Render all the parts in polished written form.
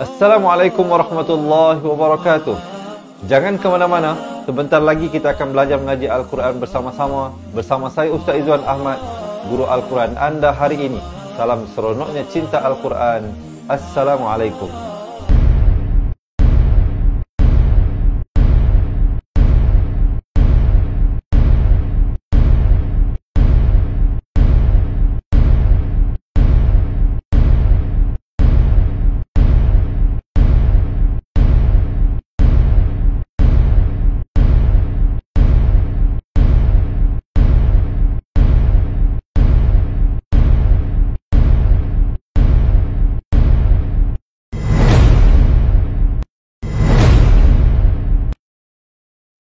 Assalamualaikum warahmatullahi wabarakatuh. Jangan ke mana-mana. Sebentar lagi kita akan belajar mengaji Al-Quran bersama-sama. Bersama saya Ustaz Izwan Ahmad, Guru Al-Quran anda hari ini. Salam seronoknya cinta Al-Quran. Assalamualaikum.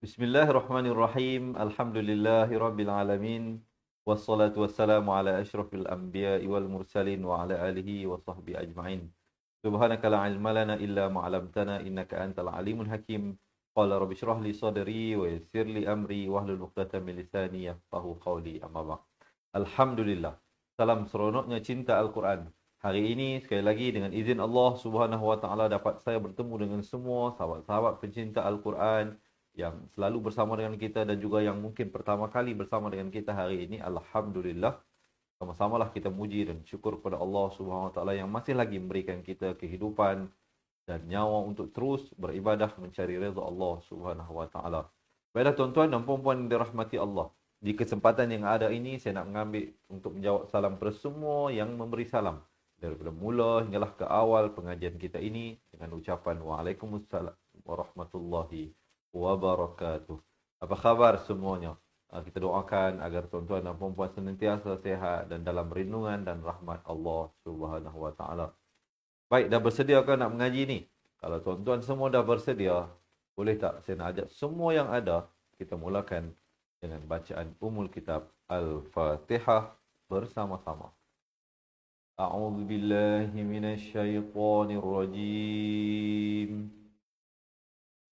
Bismillahirrahmanirrahim. Alhamdulillahirabbil alamin. Wassalatu wassalamu ala asyrafil anbiya'i wal mursalin wa ala alihi wa sahbihi ajma'in. Subhanaka la ilma lana illa ma 'allamtana innaka antal alimul hakim. Qala rabbi shrah li sadri wa yassir li amri wahlul 'uqdatam min lisani yafqahu qawli. Amma ba'd. Alhamdulillah. Salam seronoknya cinta Al-Quran. Hari ini sekali lagi dengan izin Allah Subhanahu wa taala dapat saya bertemu dengan semua sahabat-sahabat pencinta Al-Quran yang selalu bersama dengan kita dan juga yang mungkin pertama kali bersama dengan kita hari ini. Alhamdulillah. Sama-samalah kita muji dan syukur kepada Allah Subhanahu wa taala yang masih lagi memberikan kita kehidupan dan nyawa untuk terus beribadah mencari redha Allah Subhanahu wa taala. Baiklah tuan-tuan dan puan-puan yang dirahmati Allah. Di kesempatan yang ada ini saya nak mengambil untuk menjawab salam kepada semua yang memberi salam daripada mula hinggalah ke awal pengajian kita ini dengan ucapan Waalaikumsalam warahmatullahi wabarakatuh. Apa khabar semuanya? Kita doakan agar tuan-tuan dan puan-puan senantiasa sehat dan dalam perlindungan dan rahmat Allah Subhanahu wa taala. Baik, dah bersedia ke nak mengaji ni? Kalau tuan-tuan semua dah bersedia, boleh tak saya nak ajak semua yang ada kita mulakan dengan bacaan Ummul Kitab Al-Fatihah bersama-sama. A'udzu billahi minasyaitonir rajim.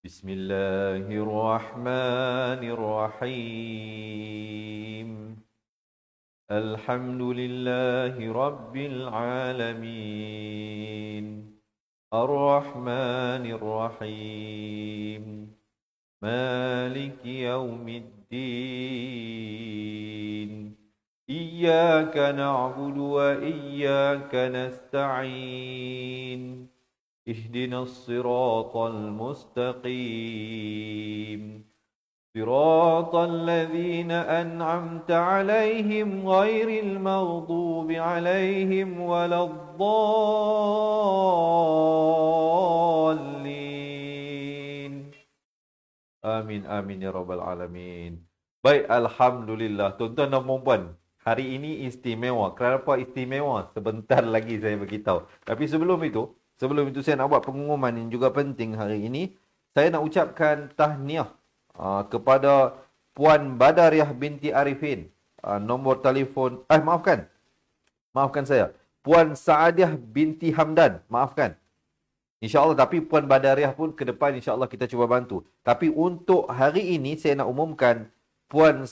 Bismillahirrahmanirrahim. Alhamdulillahi rabbil alamin. Ar-Rahmanir-Rahim. Maliki yaumiddin. Iyyaka na'budu wa iyyaka nasta'in. اهدنا الصراط المستقيم صراط الذين أنعمت عليهم غير المغضوب عليهم ولا الضالين آمين آمين ya rabbal alamin. Baik, alhamdulillah tuan-tuan dan puan-puan. Hari ini istimewa. Kenapa istimewa? Sebentar lagi saya beritahu. Tapi sebelum itu saya nak buat pengumuman yang juga penting hari ini. Saya nak ucapkan tahniah kepada Puan Badariah binti Arifin. Nombor telefon, maafkan saya. Puan Saadiah binti Hamdan, maafkan. InsyaAllah, tapi Puan Badariah pun ke depan insyaAllah kita cuba bantu. Tapi untuk hari ini saya nak umumkan Puan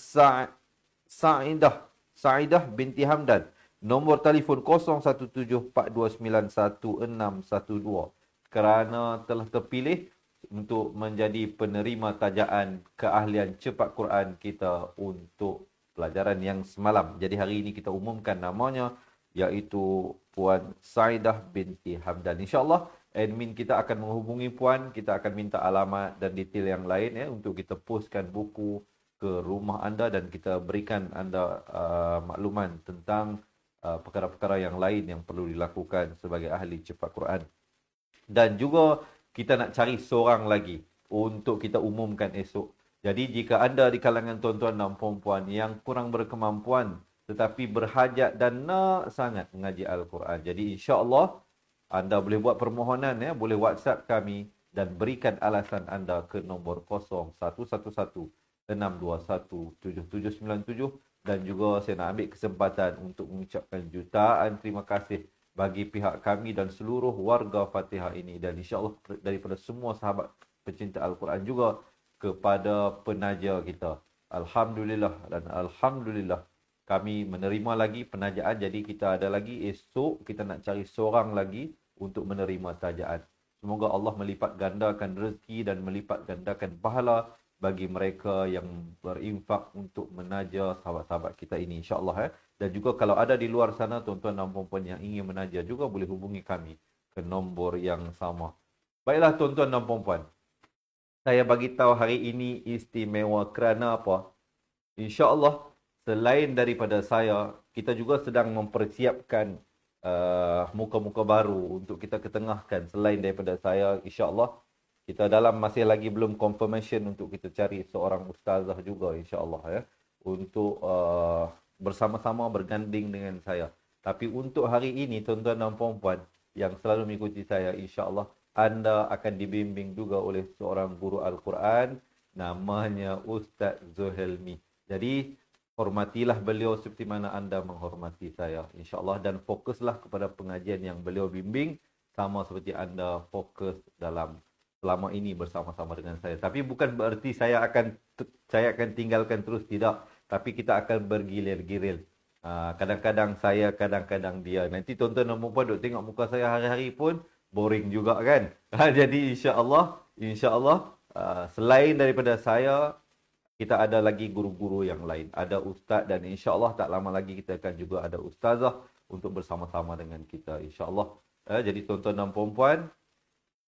Sa'idah binti Hamdan. Nombor telefon 0174291612 kerana telah terpilih untuk menjadi penerima tajaan keahlian cepat Quran kita untuk pelajaran yang semalam. Jadi hari ini kita umumkan namanya iaitu Puan Sa'idah binti Hamdan. InsyaAllah admin kita akan menghubungi Puan, kita akan minta alamat dan detail yang lain untuk kita postkan buku ke rumah anda dan kita berikan anda makluman tentang perkara-perkara yang lain yang perlu dilakukan sebagai ahli cepat Quran. Dan juga kita nak cari seorang lagi untuk kita umumkan esok. Jadi jika anda di kalangan tuan-tuan dan puan-puan yang kurang berkemampuan tetapi berhajat dan nak sangat mengaji Al-Quran, jadi insya-Allah anda boleh buat permohonan boleh WhatsApp kami dan berikan alasan anda ke nombor 0111-621-7797. Dan juga saya nak ambil kesempatan untuk mengucapkan jutaan terima kasih bagi pihak kami dan seluruh warga Fatihah ini. Dan insyaAllah daripada semua sahabat pencinta Al-Quran juga kepada penaja kita. Alhamdulillah dan Alhamdulillah kami menerima lagi penajaan. Jadi kita ada lagi esok, kita nak cari seorang lagi untuk menerima tajaan. Semoga Allah melipat gandakan rezeki dan melipat gandakan pahala bagi mereka yang berinfak untuk menaja sahabat-sahabat kita ini, insya-Allah. Dan juga kalau ada di luar sana tuan-tuan dan puan-puan yang ingin menaja juga boleh hubungi kami ke nombor yang sama. Baiklah tuan-tuan dan puan-puan, saya bagi tahu hari ini istimewa kerana apa? Insya-Allah, selain daripada saya, kita juga sedang mempersiapkan muka-muka baru untuk kita ketengahkan. Selain daripada saya, insya-Allah kita dalam masih lagi belum confirmation untuk kita cari seorang ustazah juga, insya-Allah ya, untuk bersama-sama berganding dengan saya. Tapi untuk hari ini tuan-tuan dan puan-puan yang selalu mengikuti saya, insya-Allah anda akan dibimbing juga oleh seorang guru Al-Quran, namanya Ustaz Zulhelmi. Jadi, hormatilah beliau seperti mana anda menghormati saya, insya-Allah, dan fokuslah kepada pengajian yang beliau bimbing, sama seperti anda fokus dalam selama ini bersama-sama dengan saya. Tapi bukan berarti saya akan tinggalkan terus, tidak. Tapi kita akan bergilir-gilir. Kadang-kadang saya, kadang-kadang dia. Nanti tuan-tuan dan puan-puan duk tengok muka saya hari-hari pun boring juga kan. Jadi insya-Allah selain daripada saya, kita ada lagi guru-guru yang lain. Ada ustaz dan insya-Allah tak lama lagi kita akan juga ada ustazah untuk bersama-sama dengan kita, insya-Allah. Jadi tuan-tuan dan puan-puan,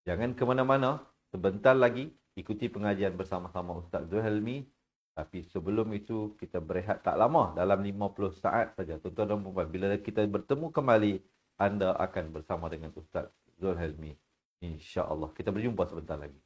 jangan ke mana-mana. Sebentar lagi ikuti pengajian bersama-sama Ustaz Zulhelmi. Tapi sebelum itu kita berehat tak lama, dalam 50 saat saja. Tuan-tuan dan puan-puan, bila kita bertemu kembali, anda akan bersama dengan Ustaz Zulhelmi, insya-Allah. Kita berjumpa sebentar lagi.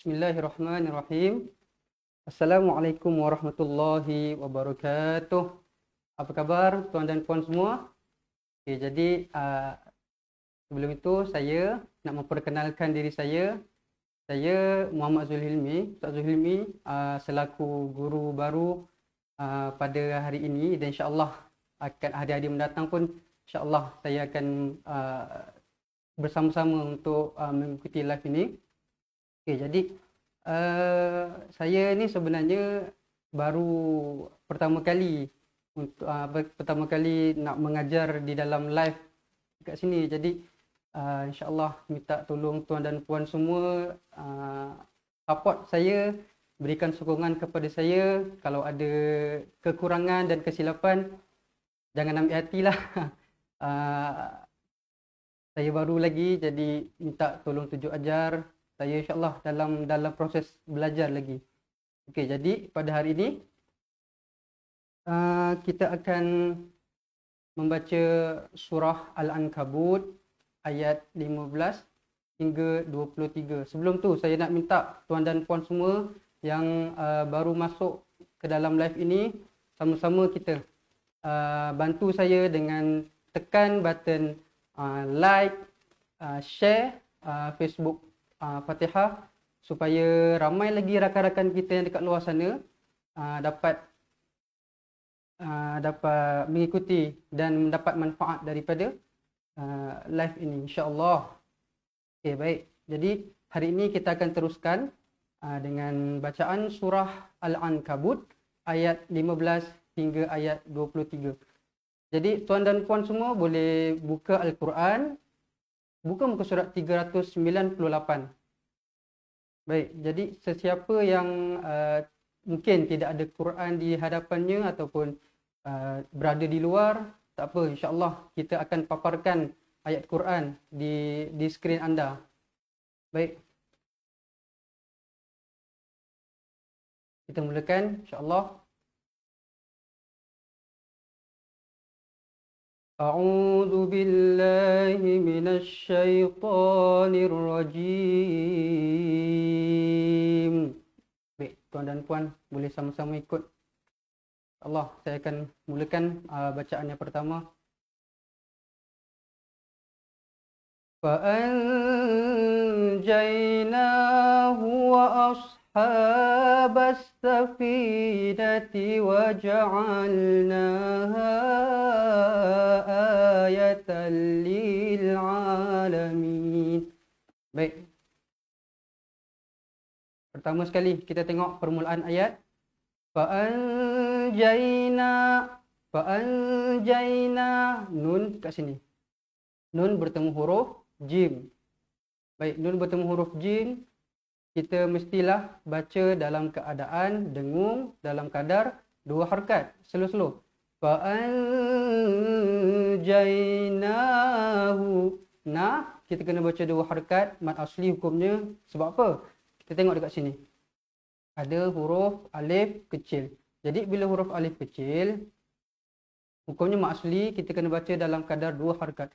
Bismillahirrahmanirrahim. Assalamualaikum warahmatullahi wabarakatuh. Apa khabar tuan dan puan semua? Okay, jadi sebelum itu saya nak memperkenalkan diri saya. Saya Muhammad Zulhelmi, Ustaz Zulhelmi, selaku guru baru pada hari ini, dan insya-Allah akan hari-hari mendatang pun insya-Allah saya akan bersama-sama untuk mengikuti live ini. Okay, jadi saya ni sebenarnya baru pertama kali nak mengajar di dalam live kat sini. Jadi insya-Allah minta tolong tuan dan puan semua support saya, berikan sokongan kepada saya. Kalau ada kekurangan dan kesilapan, jangan ambil hatilah. Saya baru lagi, jadi minta tolong tunjuk ajar saya, insya-Allah dalam proses belajar lagi. Okey, jadi pada hari ini kita akan membaca surah Al-Ankabut ayat 15 hingga 23. Sebelum tu saya nak minta tuan dan puan semua yang baru masuk ke dalam live ini, sama-sama kita bantu saya dengan tekan button like, share Facebook Fatihah, supaya ramai lagi rakan-rakan kita yang dekat luar sana dapat mengikuti dan mendapat manfaat daripada live ini, insya-Allah. Okey, baik. Jadi hari ini kita akan teruskan dengan bacaan surah Al-Ankabut ayat 15 hingga ayat 23. Jadi tuan dan puan semua boleh buka Al-Quran, buka muka surat 398. Baik, jadi sesiapa yang mungkin tidak ada Quran di hadapannya ataupun berada di luar, tak apa, insya-Allah kita akan paparkan ayat Quran di skrin anda. Baik. Kita mulakan insya-Allah. A'udzu billahi minasy syaithanir rajim. Baik, tuan dan puan boleh sama-sama ikut. Allah, saya akan mulakan bacaan yang pertama. فأنجيناه وأصحاب السفينة وجعلناها آية للعالمين. Baik. Pertama sekali kita tengok permulaan ayat. Fa'anjayna nun kat sini. Nun bertemu huruf jim. Baik, nun bertemu huruf jim, kita mestilah baca dalam keadaan dengung dalam kadar 2 harakat. Slow-slow. Fa'anjaynahu. Nah, kita kena baca 2 harakat. Mad asli hukumnya sebab apa? Kita tengok dekat sini. Ada huruf alif kecil. Jadi bila huruf alif kecil, hukumnya mad asli kita kena baca dalam kadar 2 harakat.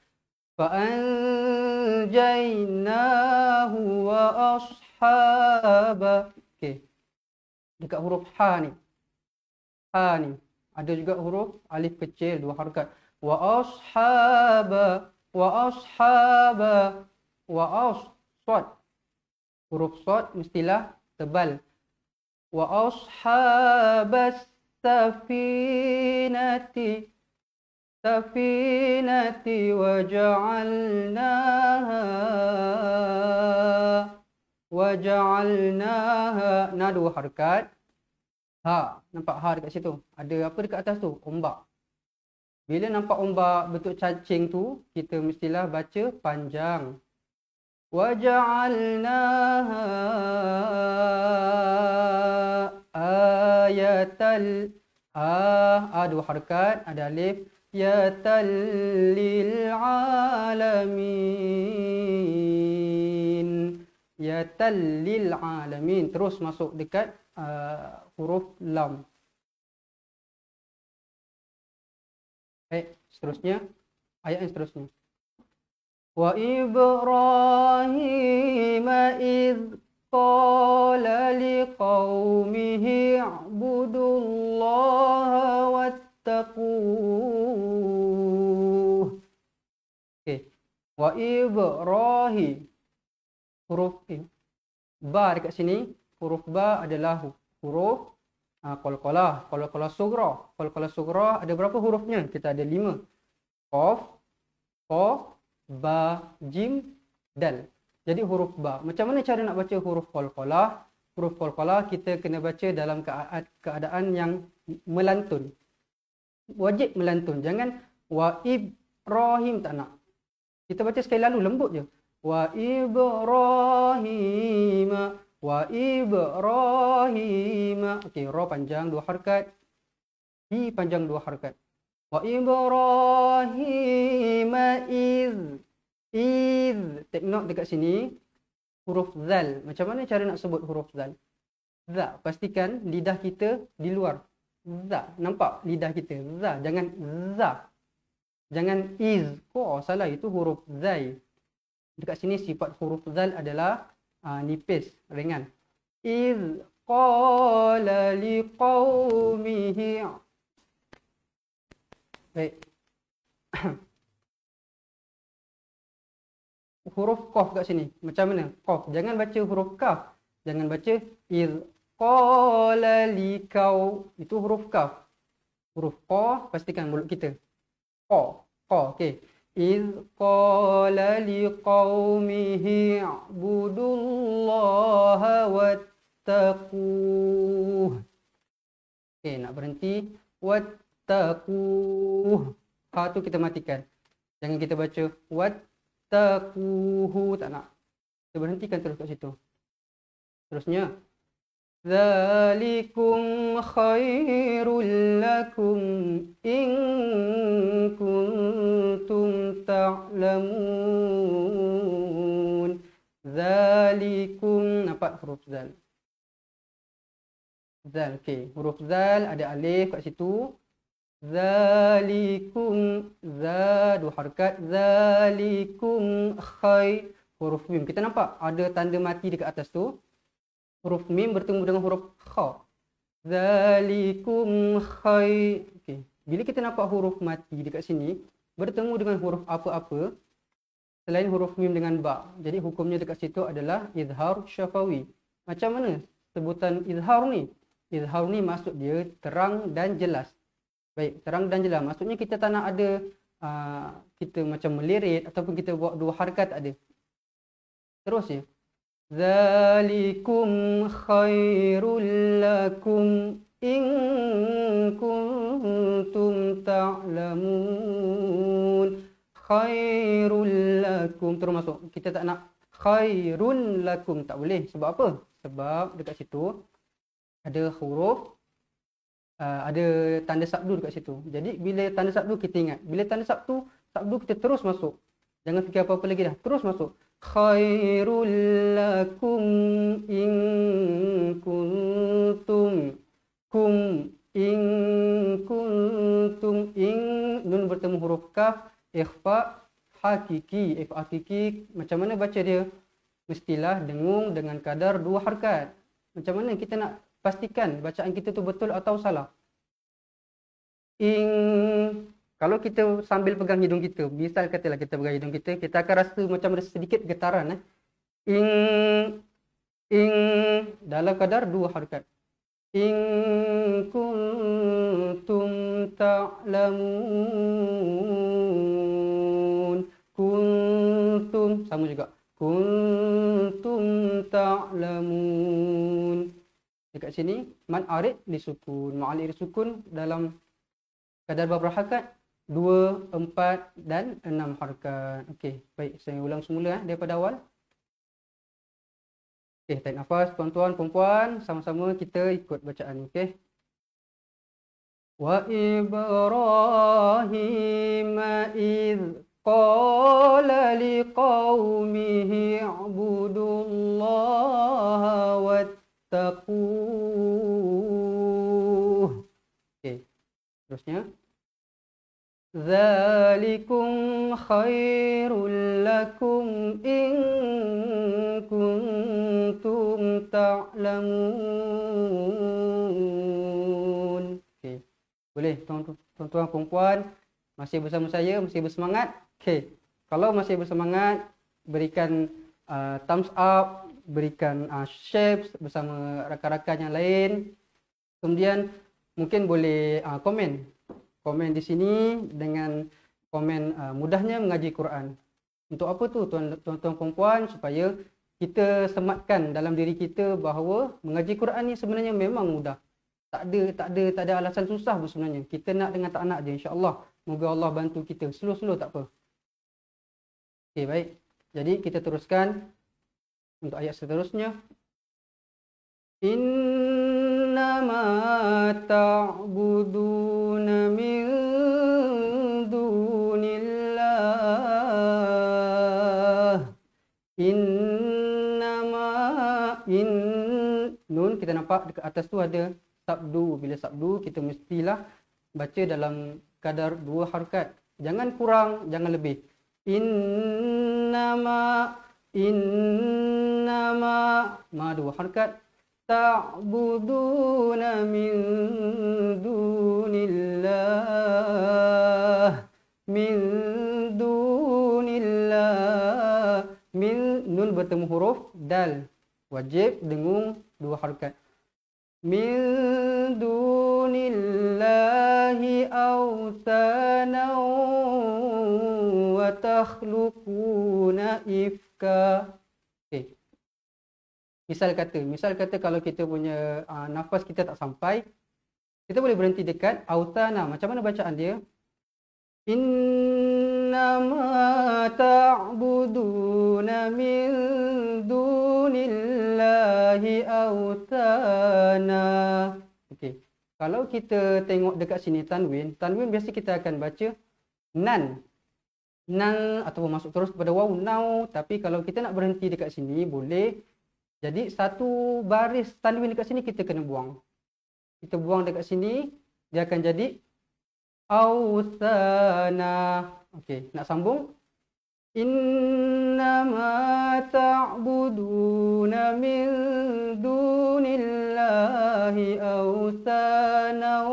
Fa'anjaynahu wa ashaba. Okey. Dekat huruf ha ni. Ha ni. Ada juga huruf alif kecil 2 harakat. Wa ashaba. Wa ashaba. Wa as-sad. Huruf sad mestilah tebal. Wa ashabas safinati. Safinati wa ja'alnaha. Nah, 2 harakat. Ha, nampak ha dekat situ. Ada apa dekat atas tu? Ombak. Bila nampak ombak bentuk cacing tu, kita mestilah baca panjang. Wa ja'alnaha ayatal. 2 harakat, ada alif. Ayatan lil alamin. Ayatan lil alamin. Terus masuk dekat huruf lam. Seterusnya ayat yang seterusnya. Wa Ibrahim idh qala liqaumihi i'budullaha wattaquh. Okey. Wa Ibrahim. Huruf ba dekat sini, huruf ba adalah huruf qalqalah, qalqalah sughra. Qalqalah sughra ada berapa hurufnya? Kita ada 5. Qaf, qa, ba, jim, dal. Jadi huruf ba. Macam mana cara nak baca huruf qalqalah? Huruf qalqalah kita kena baca dalam keadaan yang melantun. Wajib melantun. Jangan wa Ibrahim, tak nak. Kita baca sekali lalu lembut je. Wa Ibrahim. Wa Ibrahim. Okey, ra panjang 2 harakat. Hi panjang 2 harakat. Wa Ibrahim iz. Take note dekat sini huruf zal. Macam mana cara nak sebut huruf zal? Za. Pastikan lidah kita di luar. Za. Nampak lidah kita? Za. Jangan za. Jangan iz. Oh, salah. Itu huruf zai. Dekat sini sifat huruf zal adalah nipis, ringan. Iz qala liqaumihi. Baik. Huruf qaf kat sini. Macam mana? Qaf. Jangan baca huruf kaf. Jangan baca iz qala liqau. Itu huruf kaf. Huruf qa, pastikan mulut kita. Qa. Qa. Okey. Iz qala liqaumihi i'budullaha wattaquh. Okey, nak berhenti. Wattaquh. Ha tu kita matikan. Jangan kita baca wattaquhu, tak nak. Kita berhentikan terus kat situ. Terusnya ذلكم خير لكم إن كنتم تعلمون. ذلكم, nampak huruf zal? Zal, okey. Huruf zal ada alif kat situ. Zalikum, za dua harakat. Zalikum khair. Huruf mim. Kita nampak ada tanda mati dekat atas tu. Huruf mim bertemu dengan huruf kha. Zalikum khair. Okey. Bila kita nampak huruf mati dekat sini bertemu dengan huruf apa-apa selain huruf mim dengan ba. Jadi hukumnya dekat situ adalah izhar syafawi. Macam mana sebutan izhar ni? Izhar ni maksud dia terang dan jelas. Baik, terang dan jelas. Maksudnya kita tak nak ada kita macam melirit ataupun kita buat dua harakat, tak ada. Terus je. Zalikum khairul lakum in kuntum ta'lamun. Khairul lakum terus masuk. Kita tak nak khairun lakum, tak boleh. Sebab apa? Sebab dekat situ ada huruf, ada tanda sabdu dekat situ. Jadi bila tanda sabdu kita ingat. Bila tanda sabdu kita terus masuk. Jangan fikir apa-apa lagi dah. Terus masuk. Khairul lakum in kuntum in kuntum in nun bertemu huruf kaf, ikhfa hakiki. Ikhfa hakiki macam mana baca dia? Mestilah dengung dengan kadar dua harakat. Macam mana kita nak pastikan bacaan kita tu betul atau salah? Kalau kita sambil pegang hidung kita, misal katalah kita pegang hidung kita, kita akan rasa macam ada sedikit getaran. Dalam kadar dua harakat. In kuntum ta'lamun. Kuntum sama juga. Kuntum ta'lamun. Dekat sini mad arid disukun. Mad arid disukun dalam kadar berapa harakat? 2, 4 dan 6 harakat. Okey, baik, saya ulang semula daripada awal. Okey, tarik nafas tuan-tuan, puan-puan, sama-sama kita ikut bacaan, okey. Wa Ibrahim idh qala liqaumihi ibudullaha wattaquh. Okey, terusnya. Zalikum khairul lakum in kuntum ta'lamun. Okey. Boleh tuan-tuan puan-puan masih bersama saya, masih bersemangat? Okey. Kalau masih bersemangat, berikan thumbs up, berikan share bersama rakan-rakan yang lain. Kemudian mungkin boleh komen di sini dengan komen mudahnya mengaji Quran. Untuk apa tu tuan-tuan puan-puan? Supaya kita sematkan dalam diri kita bahawa mengaji Quran ni sebenarnya memang mudah. Tak ada alasan susah pun sebenarnya. Kita nak dengan tak nak je, insya-Allah. Moga Allah bantu kita. Slow-slow tak apa. Okey, baik. Jadi kita teruskan untuk ayat seterusnya. Innama ta'buduna min dunillah. Nun kita nampak dekat atas tu ada sabdu. Bila sabdu kita mestilah baca dalam kadar 2 harakat. Jangan kurang, jangan lebih. Innama ma 2 harakat. Ta'buduna min dunillah. Min dunillah. Min nun bertemu huruf dal. Wajib dengung 2 harakat. Min dunillahi awthana wa takhluquna ifka. Okey. Misal kata kalau kita punya nafas kita tak sampai, kita boleh berhenti dekat awthana. Macam mana bacaan dia? Innama ta'buduna min dunillahi awthana awthana. Okey. Kalau kita tengok dekat sini tanwin biasa kita akan baca nan. Nan ataupun masuk terus kepada waw now, tapi kalau kita nak berhenti dekat sini boleh. Jadi satu baris tanwin dekat sini kita kena buang. Kita buang dekat sini, dia akan jadi awthana. Okey, nak sambung. Innama ta'buduna min dunillahi awthana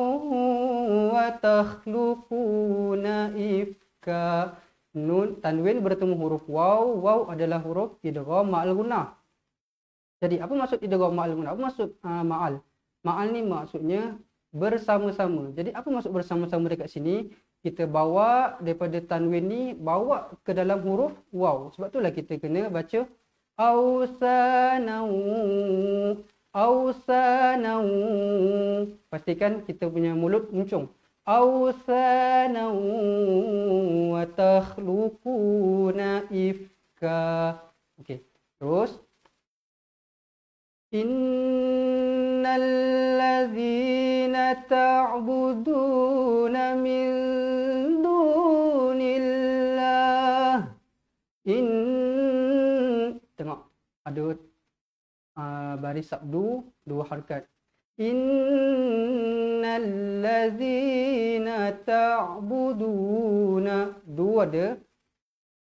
wa takhluquna ifka. Nun tanwin bertemu huruf waw. Waw adalah huruf idgham ma'al gunnah. Jadi apa maksud idgham ma'al gunnah? Apa maksud ma'al? Ma'al ni maksudnya bersama-sama. Jadi apa maksud bersama-sama dekat sini? Kita bawa daripada tanwin ni bawa ke dalam huruf waw. Sebab itulah kita kena baca awsanau. Awsanau. Pastikan kita punya mulut muncung. Awsanau wa takhluquna ifka. Okey. Terus innal ladzina ta'buduna min dunillah. Tengok ada baris sabdu dua harakat. Innal ladzina ta'buduna. Dua ada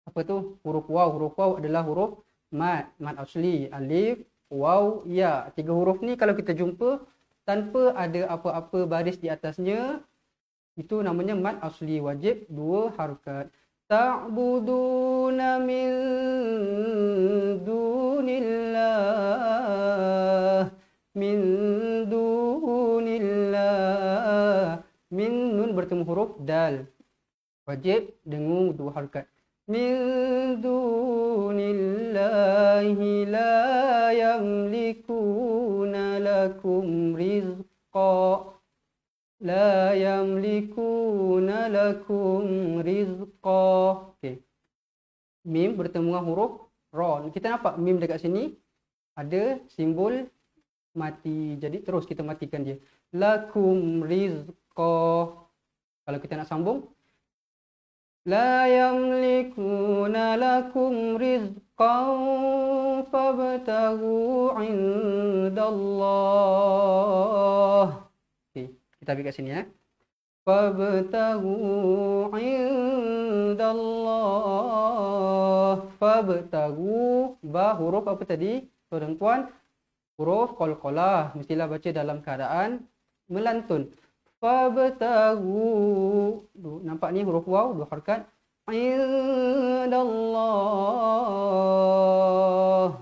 apa tu? Huruf waw. Huruf waw adalah huruf mad. Mad asli. Alif, waw, ya. Tiga huruf ni kalau kita jumpa tanpa ada apa-apa baris di atasnya, itu namanya mad asli, wajib dua harakat. Ta'buduna min dunillah. Min dunillah. Min nun bertemu huruf dal. Wajib dengung dua harakat. Min dunillahi la yamlikuna lakum rizqa. La yamlikuna lakum rizqa. Okey. Mim bertemu dengan huruf ra. Kita nampak mim dekat sini ada simbol mati. Jadi terus kita matikan dia. Lakum rizqa. Kalau kita nak sambung, la yamlikuna lakum rizqan fabtaghu indallah. Okey, kita ambil kat sini ya. Fabtaghu indallah. Fabtaghu, ba huruf apa tadi? Tuan-tuan, huruf qalqalah, mestilah baca dalam keadaan melantun. Fabtaghu, nampak ni huruf waw dua harakat. Indallah.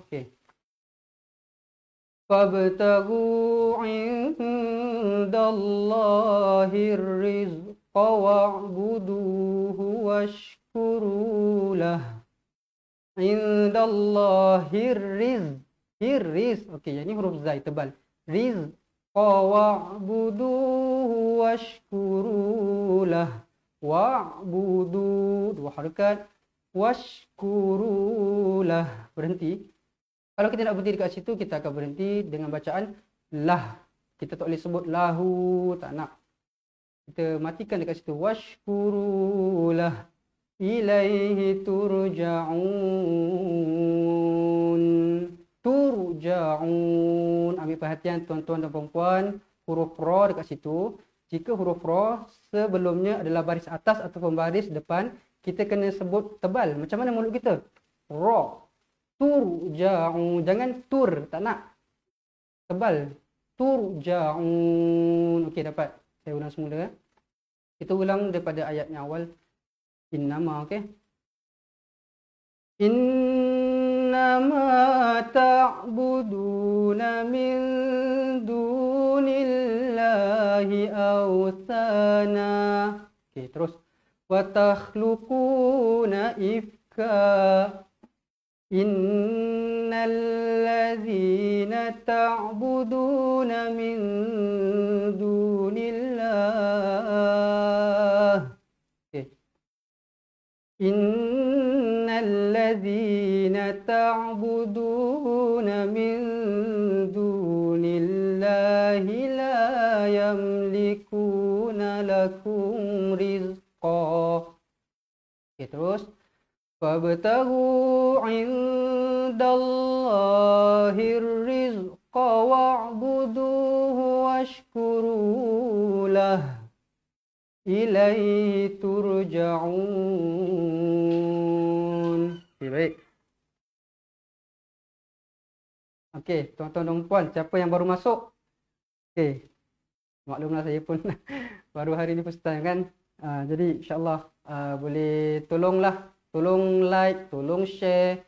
Okey. Fabtaghu indallahir rizqa wa'buduhu washkuru lah. Indallahir rizq. Riz. Okey, yang ni huruf zai tebal. Rizqa wa'buduhu washkuru lah. Wa'budu dua harakat. Washkuru lah. Berhenti. Kalau kita nak berhenti dekat situ, kita akan berhenti dengan bacaan lah. Kita tak boleh sebut lahu, tak nak. Kita matikan dekat situ. Washkuru lah. Ilaihi turja'un. Turja'un. Ambil perhatian tuan-tuan dan puan-puan. Huruf ra dekat situ. Jika huruf ra sebelumnya adalah baris atas ataupun baris depan, kita kena sebut tebal. Macam mana mulut kita? Ra. Turja'un. Jangan tur. Tak nak. Tebal. Turja'un. Okey, dapat. Saya ulang semula. Kita ulang daripada ayat yang awal. Innama, okey. Innama ta'buduna min dunillahi awthana. Okey, terus. Wa takhluquna ifka. Innal ladzina ta'buduna min dunillah. Okey. Innal ladzina ta'buduna min dunillah yamlikuna lakum rizqa. Okey, terus fabtaghu indallahir rizqa wa'buduhu washkuru lah ilaihi turja'un. Okey, baik. Okey, tuan-tuan dan puan, siapa yang baru masuk? Okey. Maklumlah saya pun baru hari ni first time kan. Jadi insya-Allah boleh tolong like, tolong share,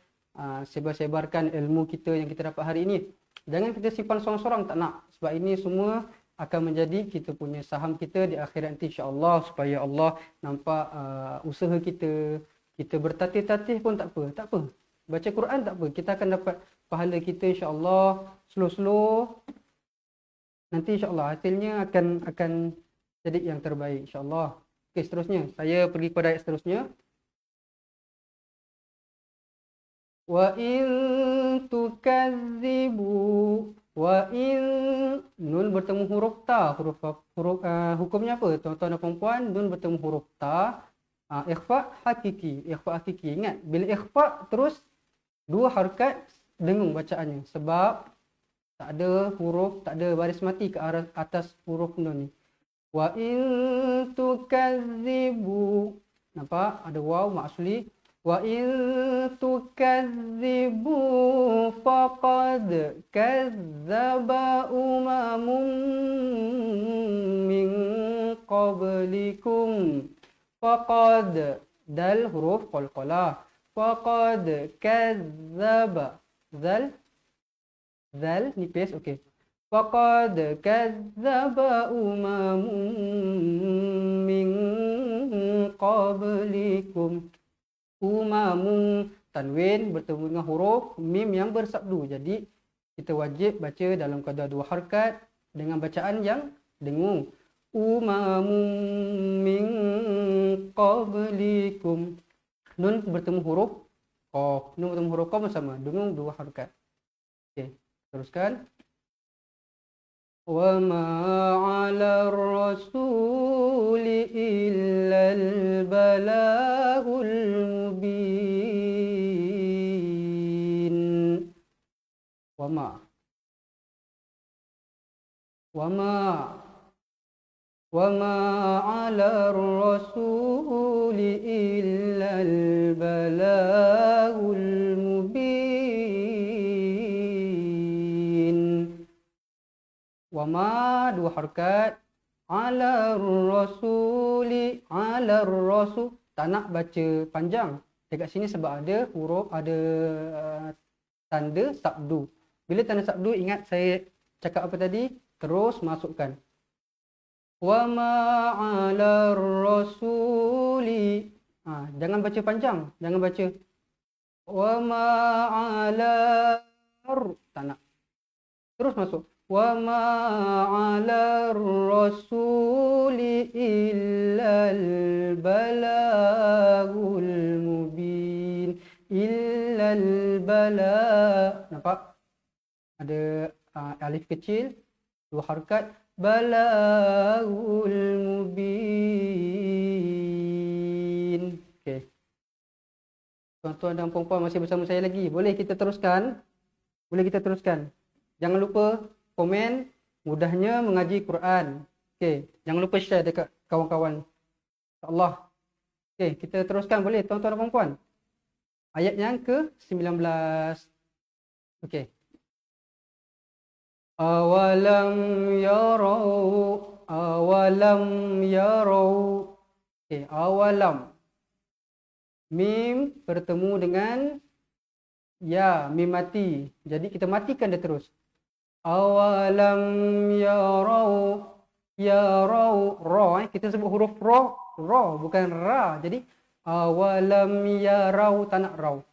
sebar-sebarkan ilmu kita yang kita dapat hari ini. Jangan kita simpan sorang-sorang, tak nak. Sebab ini semua akan menjadi kita punya saham kita di akhirat nanti insya-Allah, supaya Allah nampak usaha kita. Kita bertatih-tatih pun tak apa, tak apa. Baca Quran tak apa, kita akan dapat pahala kita insya-Allah slow-slow. Nanti insya-Allah hasilnya akan jadi yang terbaik insya-Allah. Okey, seterusnya saya pergi kepada ayat seterusnya. Wa in tukadzibu, wa in, nun bertemu huruf ta, hukumnya apa tuan-tuan dan puan? Nun bertemu huruf ta, ikhfa hakiki. Ingat, bila ikhfa terus dua harakat dengung bacaannya, sebab tak ada huruf, tak ada baris mati ke arah atas huruf nun ni. Wa in tukadzibu, nampak ada waw mak asli. Wa in tukadzibu faqad kadzdzaba umamun min qablikum. Faqad, dal huruf qalqalah. Faqad kadzdzaba, zal nipis, okey. Faqad kadzdzaba umamun min qablikum. Umamun, tanwin bertemu dengan huruf mim yang bersabdu. Jadi kita wajib baca dalam kadar dua harakat dengan bacaan yang dengung. Umamun min qablikum. Nun bertemu huruf qaf. Nun bertemu huruf qaf sama, dengung dua harakat. Okey, teruskan. Wa ma 'ala ar-rasuli illa al-balagul mubin. Wa ma 'ala ar-rasuli illa al-balagul mubin. Wa ma dua harakat, ala rasuli, ala rasul, tak nak baca panjang dekat sini sebab ada huruf, ada tanda sabdu. Bila tanda sabdu, ingat saya cakap apa tadi, terus masukkan. Wa ma ala rasuli, jangan baca panjang, jangan baca wa ma ala, tak nak, terus masuk. Wa ma 'ala ar-rasuli illa al-balagul mubin. Illa al-bala, nampak? Ada alif kecil, dua harakat. Balagul mubin. Okey. Tuan-tuan dan puan-puan masih bersama saya lagi. Boleh kita teruskan? Boleh kita teruskan? Jangan lupa komen mudahnya mengaji Quran. Okey, jangan lupa share dekat kawan-kawan. InsyaAllah. Okey, kita teruskan boleh tuan-tuan dan puan-puan. Ayat yang ke-19. Okey. Awalam yarau, awalam yarau. Okey, awalam. Mim bertemu dengan ya, mim mati. Jadi kita matikan dia terus. Awalam yarau, yarau, ra, kita sebut huruf ra, bukan ra. Jadi awalam yarau, tak nak ra.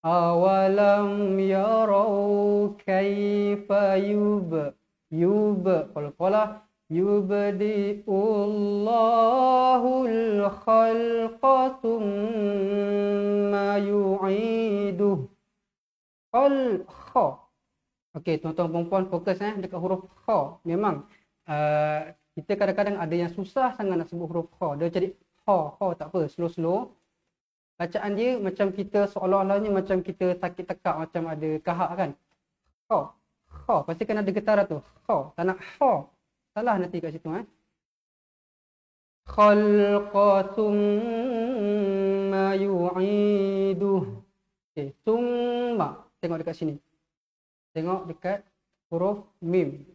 Awalam yarau kaifa qalqalah yubdi'ullahul khalqa thumma yu'iduh. Kha. Okey, tuan-tuan dan puan fokus dekat huruf kha. Memang kita kadang-kadang ada yang susah sangat nak sebut huruf kha. Dia jadi ha tak apa, slow-slow. Bacaan dia macam kita seolah-olahnya macam kita sakit tekak, macam ada kahak kan. Kha, pasti kan ada getaran tu. Kha, tak nak ha. Salah nanti kat situ Khalqa thumma yu'iduh. Okey, thumma. Tengok dekat sini. Tengok dekat huruf mim.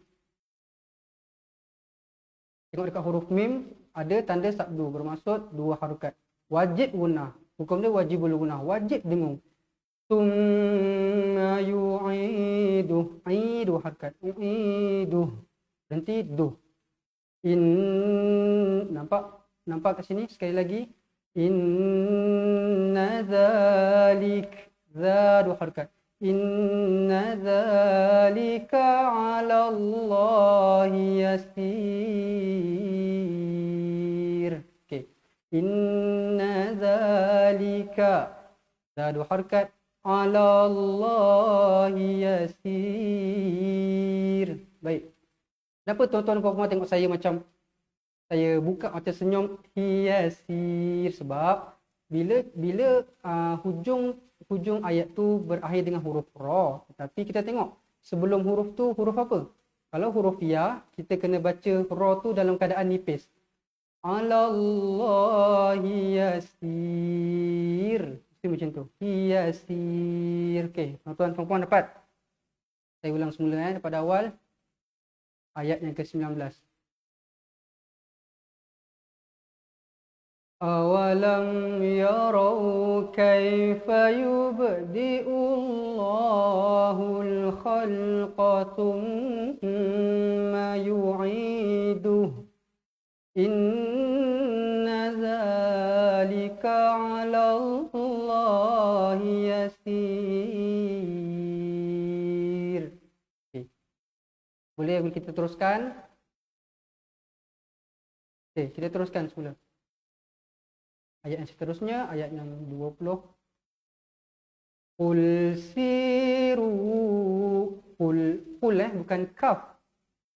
Tengok dekat huruf mim ada tanda sabdu, bermaksud dua harokat. Wajib gunnah. Hukum dia wajibul gunnah, wajib dengung. Thumma yu'iduh. Idu harokat. Yu'iduh. Berhenti duh. Nampak kat sini sekali lagi. Inna zalik. Za dua harokat. Inna zalika 'ala Allahi yasir. Okey. Inna zalika. Za dua harokat. 'Ala Allahi yasir. Baik. Kenapa tuan-tuan dan puan tengok saya macam saya buka macam senyum yasir? Sebab bila hujung ayat tu berakhir dengan huruf ra, tapi kita tengok sebelum huruf tu huruf apa? Kalau huruf ya, kita kena baca ra tu dalam keadaan nipis. 'Ala Allahi yasir. Mesti macam tu. Yasir. Okey, tuan-tuan dan puan dapat? Saya ulang semula daripada awal. Ayat yang ke-19. Awalam yarau kaifa yubdi'ullahul khalqa thumma yu'iduh. Inna zalika 'ala Allahi yasir. Boleh kita teruskan? Okey, kita teruskan semula. Ayat yang seterusnya, ayat yang 20. Qul siru. Qul bukan kaf.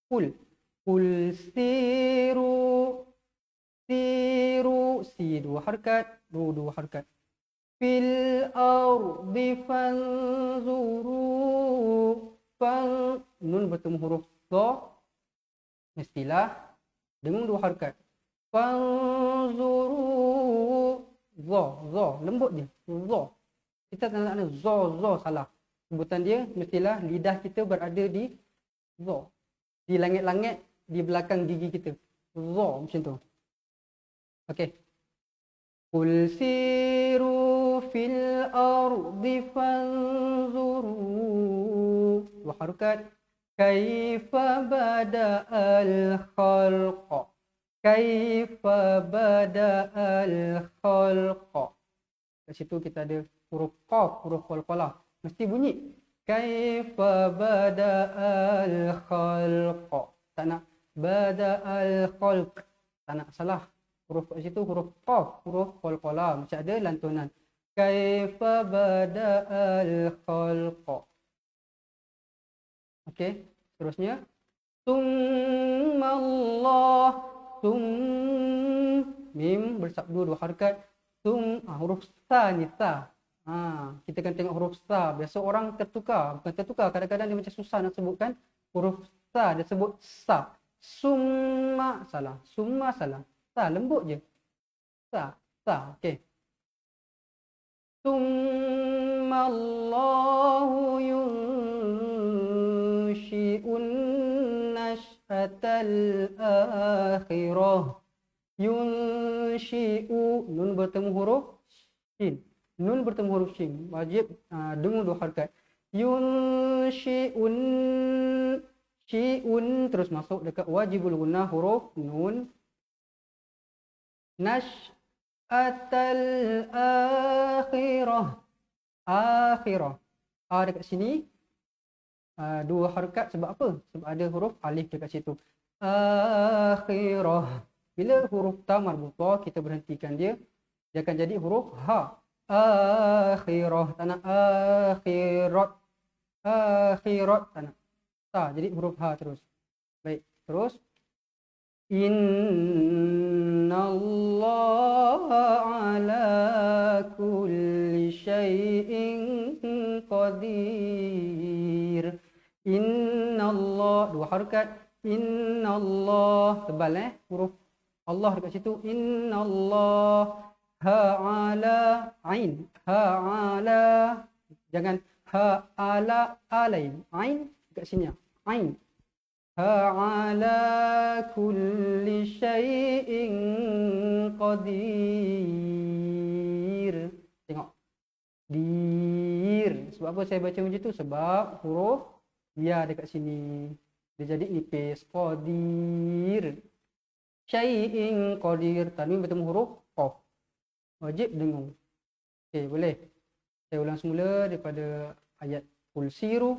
Qul siru. Si dua harakat, dua harakat. Fil ardi fanzuru. Nun bertemu huruf dha, mestilah dengung dua harakat. Fanzuru. Dha, lembut dia. Dha. Kita tak nak dha salah. Sebutan dia mestilah lidah kita berada di dha. Di langit-langit di belakang gigi kita. Dha macam tu. Okey. Qul siru fil ardi fanzuru. Dua harakat. Kaifa bada'al khalqa. Kaifa bada'al khalqa. Kat situ kita ada huruf qaf, huruf qalqalah. Mesti bunyi. Kaifa bada'al khalqa. Tak nak bada'al khalq. Tak nak salah. Huruf kat situ huruf qaf, huruf qalqalah. Macam ada lantunan. Kaifa bada'al khalqa. Okey, terusnya. Summallah. Mim bersabdu dua harakat. Huruf sa ni sa. Kita kan tengok huruf sa. Biasa orang tertukar. Bukan tertukar. Kadang-kadang dia macam susah nak sebutkan. Huruf sa dia sebut sa. Summa salah. Summa salah. Sa lembut je. Sa. Okey. Summallahu yunshi'un nash'atal akhirah. Yunshi'u. Nun bertemu huruf shin. Nun bertemu huruf shin. Wajib dengung dua harakat. Yunshi'un. Shi'un terus masuk dekat wajibul gunnah huruf nun. Nash'atal akhirah. Akhirah. Dekat sini dua harakat sebab apa? Sebab ada huruf alif dekat situ. Akhirah. Bila huruf ta marbutah kita berhentikan dia, dia akan jadi huruf ha. Akhirah. Tak nak akhirat. Akhirat tak nak. Ta jadi huruf ha terus. Baik, terus Innallaha ala kulli syai'in qadir. Innallah, dua harakat. Innallah, tebal huruf Allah dekat situ. Innallah ha ala ain. Ha ala, jangan ha ala alain. Ain dekat sini. Ain. Ha ala kulli syai'in qadir. Tengok. Dir. Sebab apa saya baca macam tu? Sebab huruf ya dekat sini. Dia jadi nipis. Qadir. Syai'in qadir. Tanwin bertemu huruf qaf. Wajib dengung. Okey, boleh. Saya ulang semula daripada ayat Qul siru.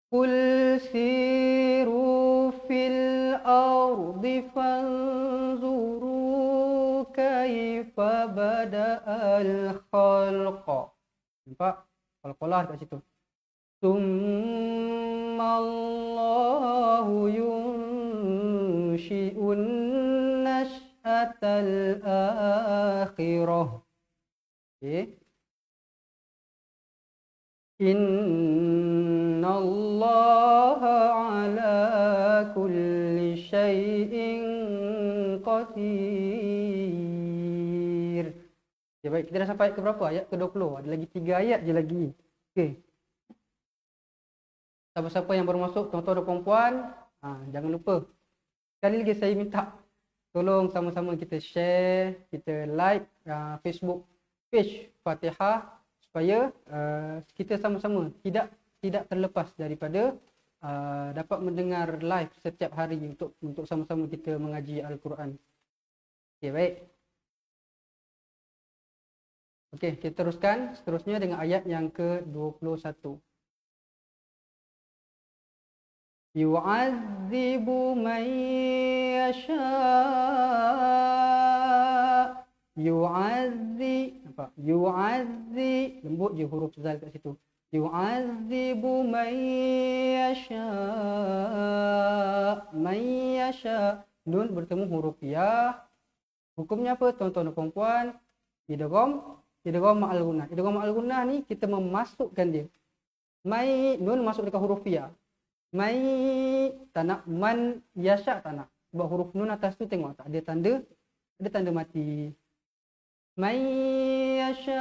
Qul siru fil ardi fanzuru kaifa bada'al khalqa. Nampak? Qalqalah dekat situ. Summallahu yunshi'un nash'atal akhirah. Okey. Innallaha ala kulli syai'in qadir. Okay, baik, kita dah sampai ke berapa? Ayat ke-20. Ada lagi 3 ayat je lagi. Okey. Siapa-siapa yang baru masuk, tuan-tuan dan puan-puan, jangan lupa. Sekali lagi saya minta tolong sama-sama kita share, kita like Facebook page Fatihah, supaya kita sama-sama tidak terlepas daripada dapat mendengar live setiap hari untuk sama-sama kita mengaji Al-Quran. Okey, baik. Okey, kita teruskan seterusnya dengan ayat yang ke-21. Yu'adzibu man yasha'. Yu'adzi, nampak? Yu'adzi, lembut je huruf zal kat situ. Yu'adzibu man yasha'. Man yasha'. Nun bertemu huruf ya. Hukumnya apa, tuan-tuan dan puan-puan? Idgham ma'al gunnah. Idgham ma'al gunnah ni kita memasukkan dia. Mai, nun masuk dekat huruf ya. Mai, tak nak. Man yasha' tak nak. Sebab huruf nun atas tu tengok tak ada tanda, mati. Mai yasha'.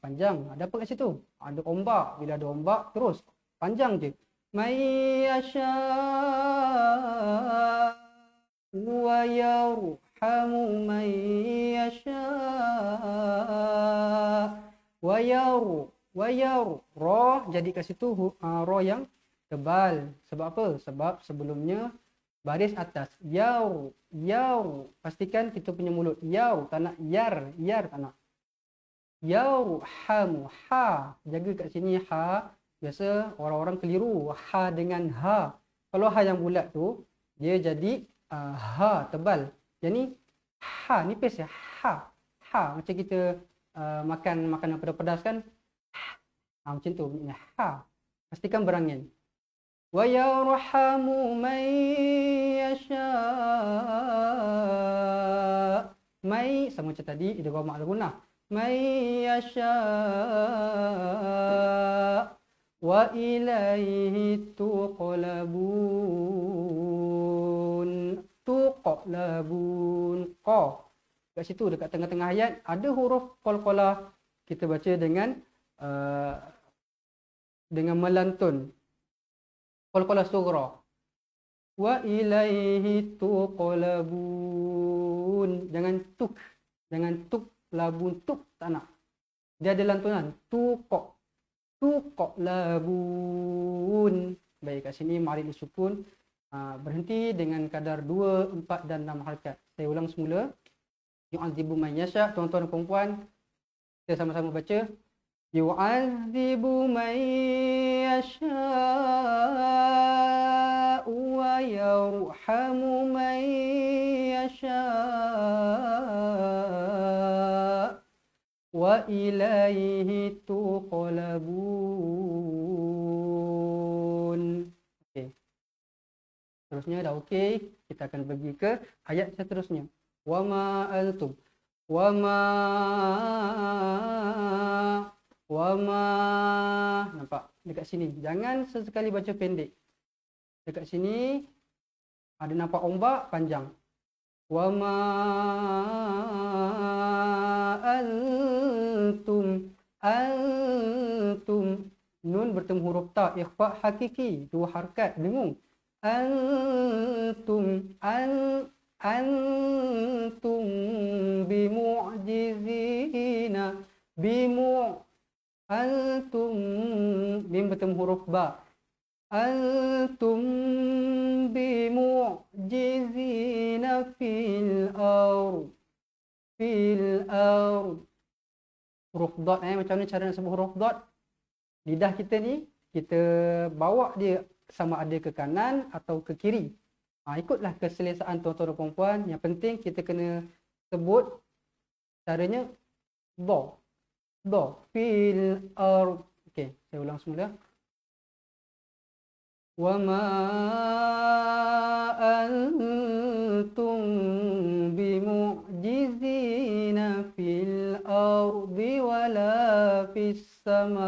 Panjang. Ada apa kat situ? Ada ombak. Bila ada ombak terus panjang je. Mai yasha' wa yarhamu man yasha'. Wa yaru. Ra jadi kat situ ra yang tebal. Sebab apa? Sebab sebelumnya baris atas. Yaru. Pastikan kita punya mulut. Yaru. Tak nak yar. Tak nak. Yaru hamu. Ha. Jaga kat sini ha. Biasa orang-orang keliru. Ha dengan ha. Kalau ha yang bulat tu, dia jadi ha tebal. Yang ni ha nipis ya. Ha. Macam kita makan makanan pedas-pedas kan. Macam tu bunyinya. Ha. Pastikan berangin. Wa yarhamu man yasha'. Mai sama macam tadi, idgham ma'al gunnah. Man yasha' wa ilaihi tuqlabun. Tuqlabun. Qa. Kat situ dekat tengah-tengah ayat ada huruf qalqalah. Kita baca dengan melantun. Qalqalah sughra. Wa ilaihi tuqlabun. Jangan tuk labun tuk, tak nak. Dia ada lantunan. Tuqlabun. Baik, kat sini mari disukun. Berhenti dengan kadar 2, 4 dan 6 harakat. Saya ulang semula. Yu'adzibu man yasha'. Tuan-tuan dan puan-puan, kita sama-sama baca. Yu'adzibu man yasha' wa yarhamu man yasha' wa ilaihi tuqlabun. Okey. Seterusnya dah okey, kita akan pergi ke ayat seterusnya. Wa ma antum. Wa ma nampak dekat sini. Jangan sesekali baca pendek. Dekat sini ada nampak ombak panjang. Wa ma antum nun bertemu huruf ta ikhfa hakiki, dua harakat dengung. Antum bimu'jizina antum mim bertemu huruf ba. Antum bimu'jizina fil ard. Huruf dot macam mana cara nak sebut huruf dot? Lidah kita ni kita bawa dia sama ada ke kanan atau ke kiri. Ikutlah keselesaan tuan-tuan dan puan-puan. Yang penting kita kena sebut caranya do. Fil ard. Okey, saya ulang semula. Wa ma antum bimu'jizina fil ardi wala fis sama'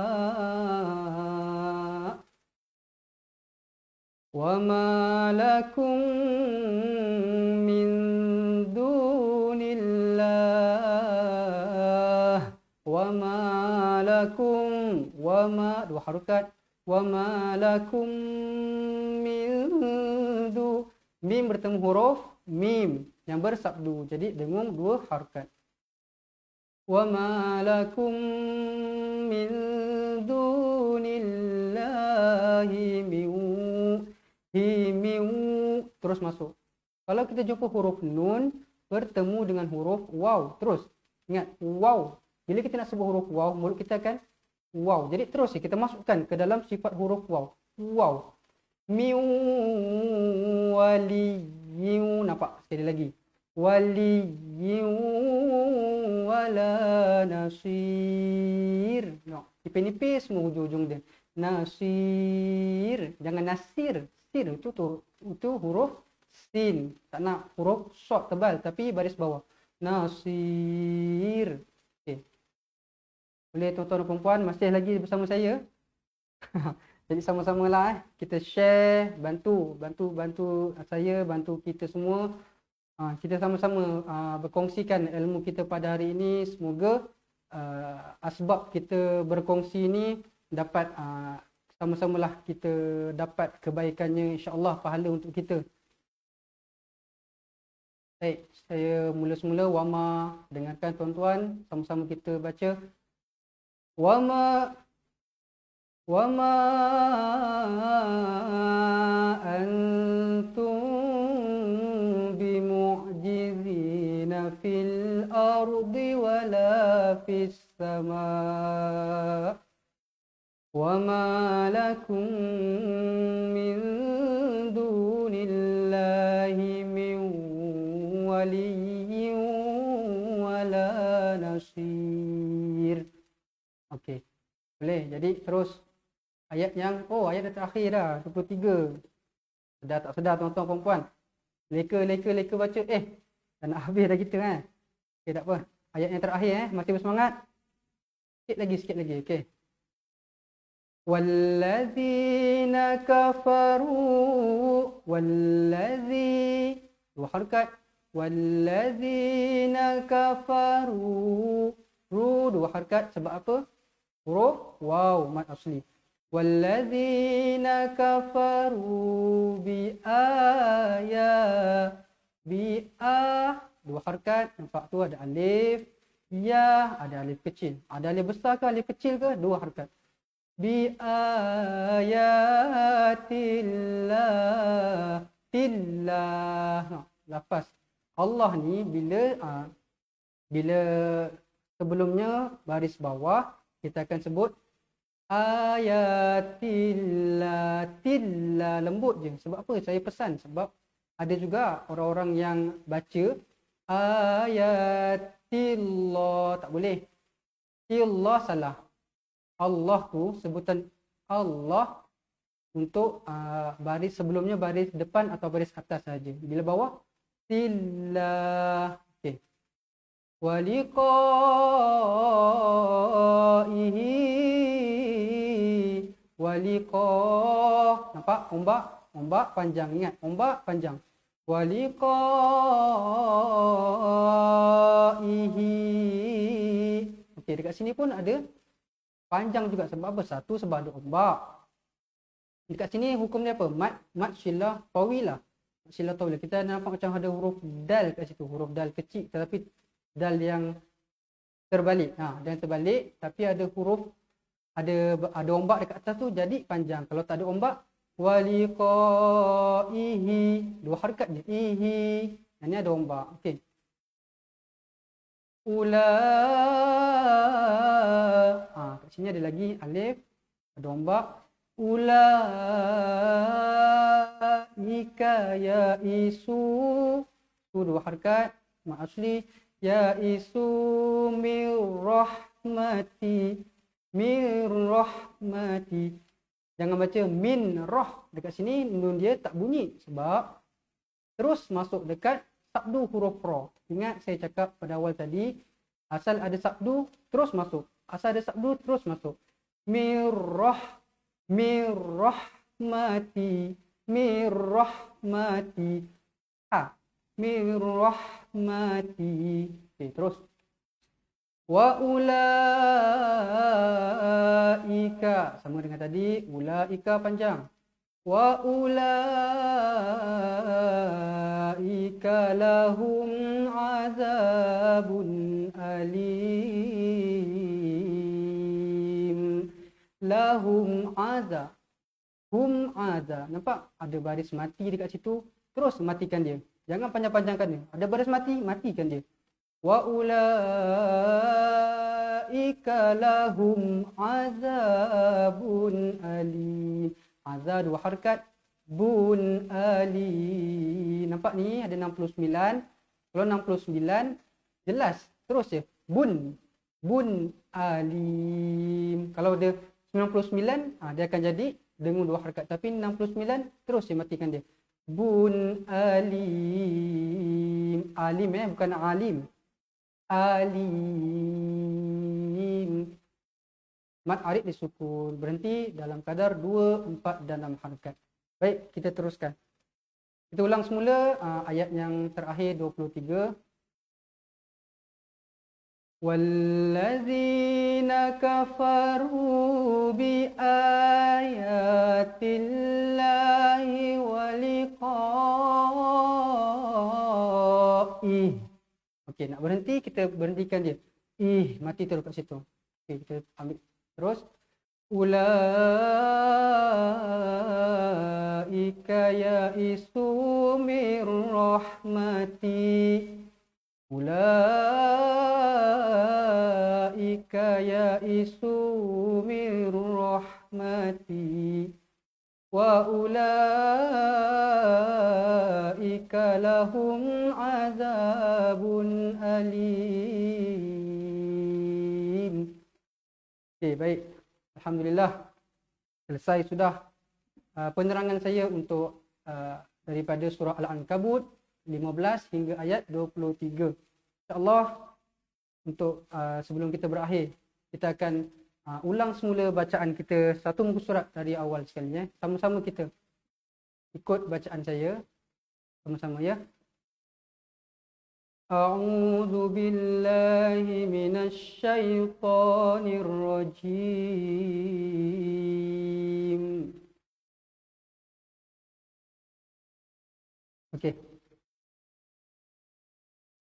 wa ma lakum min dunillah wa ma lakum dua harokat wa ma lakum mim bertemu huruf mim yang bersabdu, jadi dengung dua harokat. Wa ma lakum min dunillahi min terus masuk. Kalau kita jumpa huruf nun bertemu dengan huruf waw, terus ingat waw. Bila kita nak sebut huruf waw, mulut kita akan waw. Jadi terus kita masukkan ke dalam sifat huruf waw. Waw. Miu waliyu, nampak sekali lagi. Waliyu wala nasir. No, nipis-nipis semua hujung-hujung dia. Nasir, jangan nasir. Sir itu huruf sin. Tak nak huruf short tebal tapi baris bawah. Nasir. Okey. Boleh tuan-tuan dan puan-puan masih lagi bersama saya? Jadi sama-sama lah kita share, bantu saya, bantu kita semua. Kita sama-sama berkongsikan ilmu kita pada hari ini. Semoga asbab kita berkongsi ini dapat sama-samalah kita dapat kebaikannya, insya-Allah pahala untuk kita. Baik, saya mula-semula wama, dengarkan tuan-tuan, sama-sama kita baca. Wama antum bimu'jizina fil ardi wala fis sama' wa ma lakum min dunillahi min waliyyin wala nasir. Okey. Boleh. Jadi terus ayat yang ayat dah terakhir dah, 23. Sedar tak sedar tuan-tuan puan-puan? Leka baca. Dah nak habis dah kita kan. Okey, tak apa. Ayat yang terakhir masih bersemangat. Sikit lagi. Okey. Wallazina kafaru dua harakat. Wallazina kafaru dua harakat sebab apa? Huruf waw mad asli. Wallazina kafaru dua harakat, nampak tu ada alif, ya ada alif kecil. Ada alif besar ke alif kecil ke? Dua harakat. Bi ayatillah lafaz Allah ni bila sebelumnya baris bawah kita akan sebut ayatillah, lembut je. Sebab apa saya pesan? Sebab ada juga orang-orang yang baca ayatillah, tak boleh. Tillah salah. Allah tu sebutan Allah untuk baris sebelumnya, baris depan atau baris atas saja. Bila bawah sila. Okey. Waliqaihi. Waliqah. Nampak ombak? Ombak panjang. Ingat, ombak panjang. Waliqaihi. Okey, dekat sini pun ada panjang juga. Sebab apa? Satu, sebab ada ombak. Dekat sini hukum dia apa? Mat syilah tawilah. Syilah tawilah. Kita nampak macam ada huruf dal kat situ. Huruf dal kecil tetapi dal yang terbalik. Dia yang terbalik tapi ada huruf, ada ombak dekat atas tu jadi panjang. Kalau tak ada ombak, waliqaihi, dua harakat je. Ihi. Yang ni ada ombak. Okey. Kat sini ada lagi alif, ada ombak. Ulaika ya isu, tu dua harakat mat asli. Ya isu mir rahmati, mir rahmati. Jangan baca min roh. Dekat sini nun dia tak bunyi sebab terus masuk dekat sabdu huruf ra. Ingat saya cakap pada awal tadi, asal ada sabdu terus masuk. Asal ada sabdu terus masuk. Mir rahmati, mir rahmati. Mir rahmati. Okey, terus. Wa ulaika, sama dengan tadi, ulaika panjang. Wa ulaika lahum azabun alim. Lahum azab. Hum azab. Nampak? Ada baris mati dekat situ. Terus matikan dia. Jangan panjang-panjangkan dia. Ada baris mati, matikan dia. Wa ulaika lahum azabun alim. Azab dua harakat. Bun alim. Nampak ni ada 69. Kalau 69 jelas. Terus je. Bun alim. Kalau dia 99, dia akan jadi dengan dua harakat. Tapi 69 terus je matikan dia. Bun alim. Alim bukan alim. Alim. Mat arid disukun. Berhenti dalam kadar 2, 4 dan 6 harakat. Baik, kita teruskan. Kita ulang semula ayat yang terakhir 23. Wallazina kafaru bi ayatillahi wa liqa'ih. Okey, nak berhenti kita berhentikan dia. Mati terus kat situ. Okey, kita ambil terus. Ulaika ya'isu mir rahmati. Ulaika ya'isu mir rahmati. Wa ulaika lahum azabun alim. Okey, baik. Alhamdulillah. Selesai sudah penerangan saya untuk daripada surah Al-Ankabut 15 hingga ayat 23. InsyaAllah untuk sebelum kita berakhir, kita akan ulang semula bacaan kita satu muka surat dari awal sekali. Sama-sama kita ikut bacaan saya. Sama-sama ya. A'udzu billahi minasy syaithanir rajim. Okey.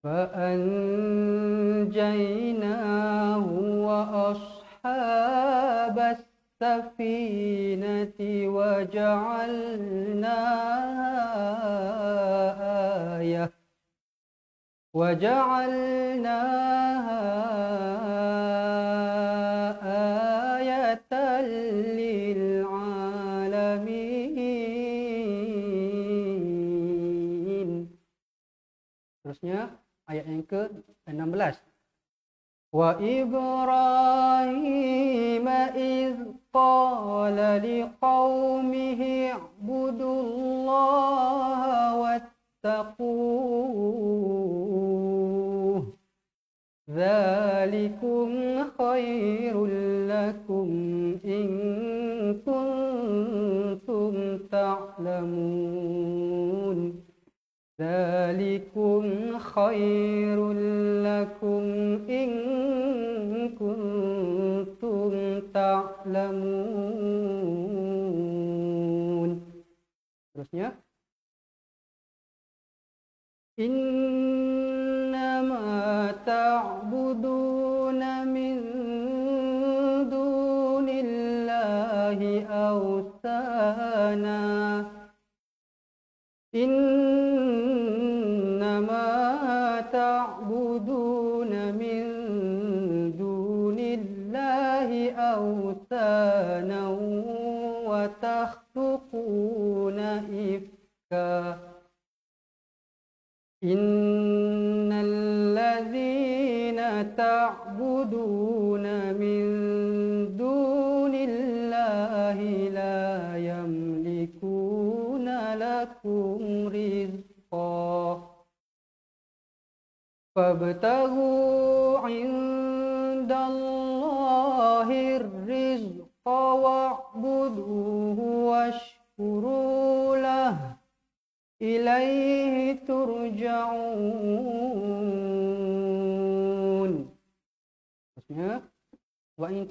Fa'anjaynahu wa ashabas safinati wa ja'alnaha ayah. Wa ja'alnaha ayatan lil alamin. Terusnya ayat yang ke-16. Wa Ibrahim iz قال لقومه اعبدوا الله واتقوه ذلكم خير لكم إن كنتم تعلمون ذلكم خير لكم إن كنتم تعلمون. Terusnya, innama ta'buduna min dunillahi awthana innama ta'buduna min dunillahi awthana wa takhluquna ifka innal ladzina ta'buduna min dunillahi la yamlikuna lakum rizqa fabtaghu 'indallahir rizqa wa'buduhu washkuru lahu ilaihi turja'un. Maksudnya, wa in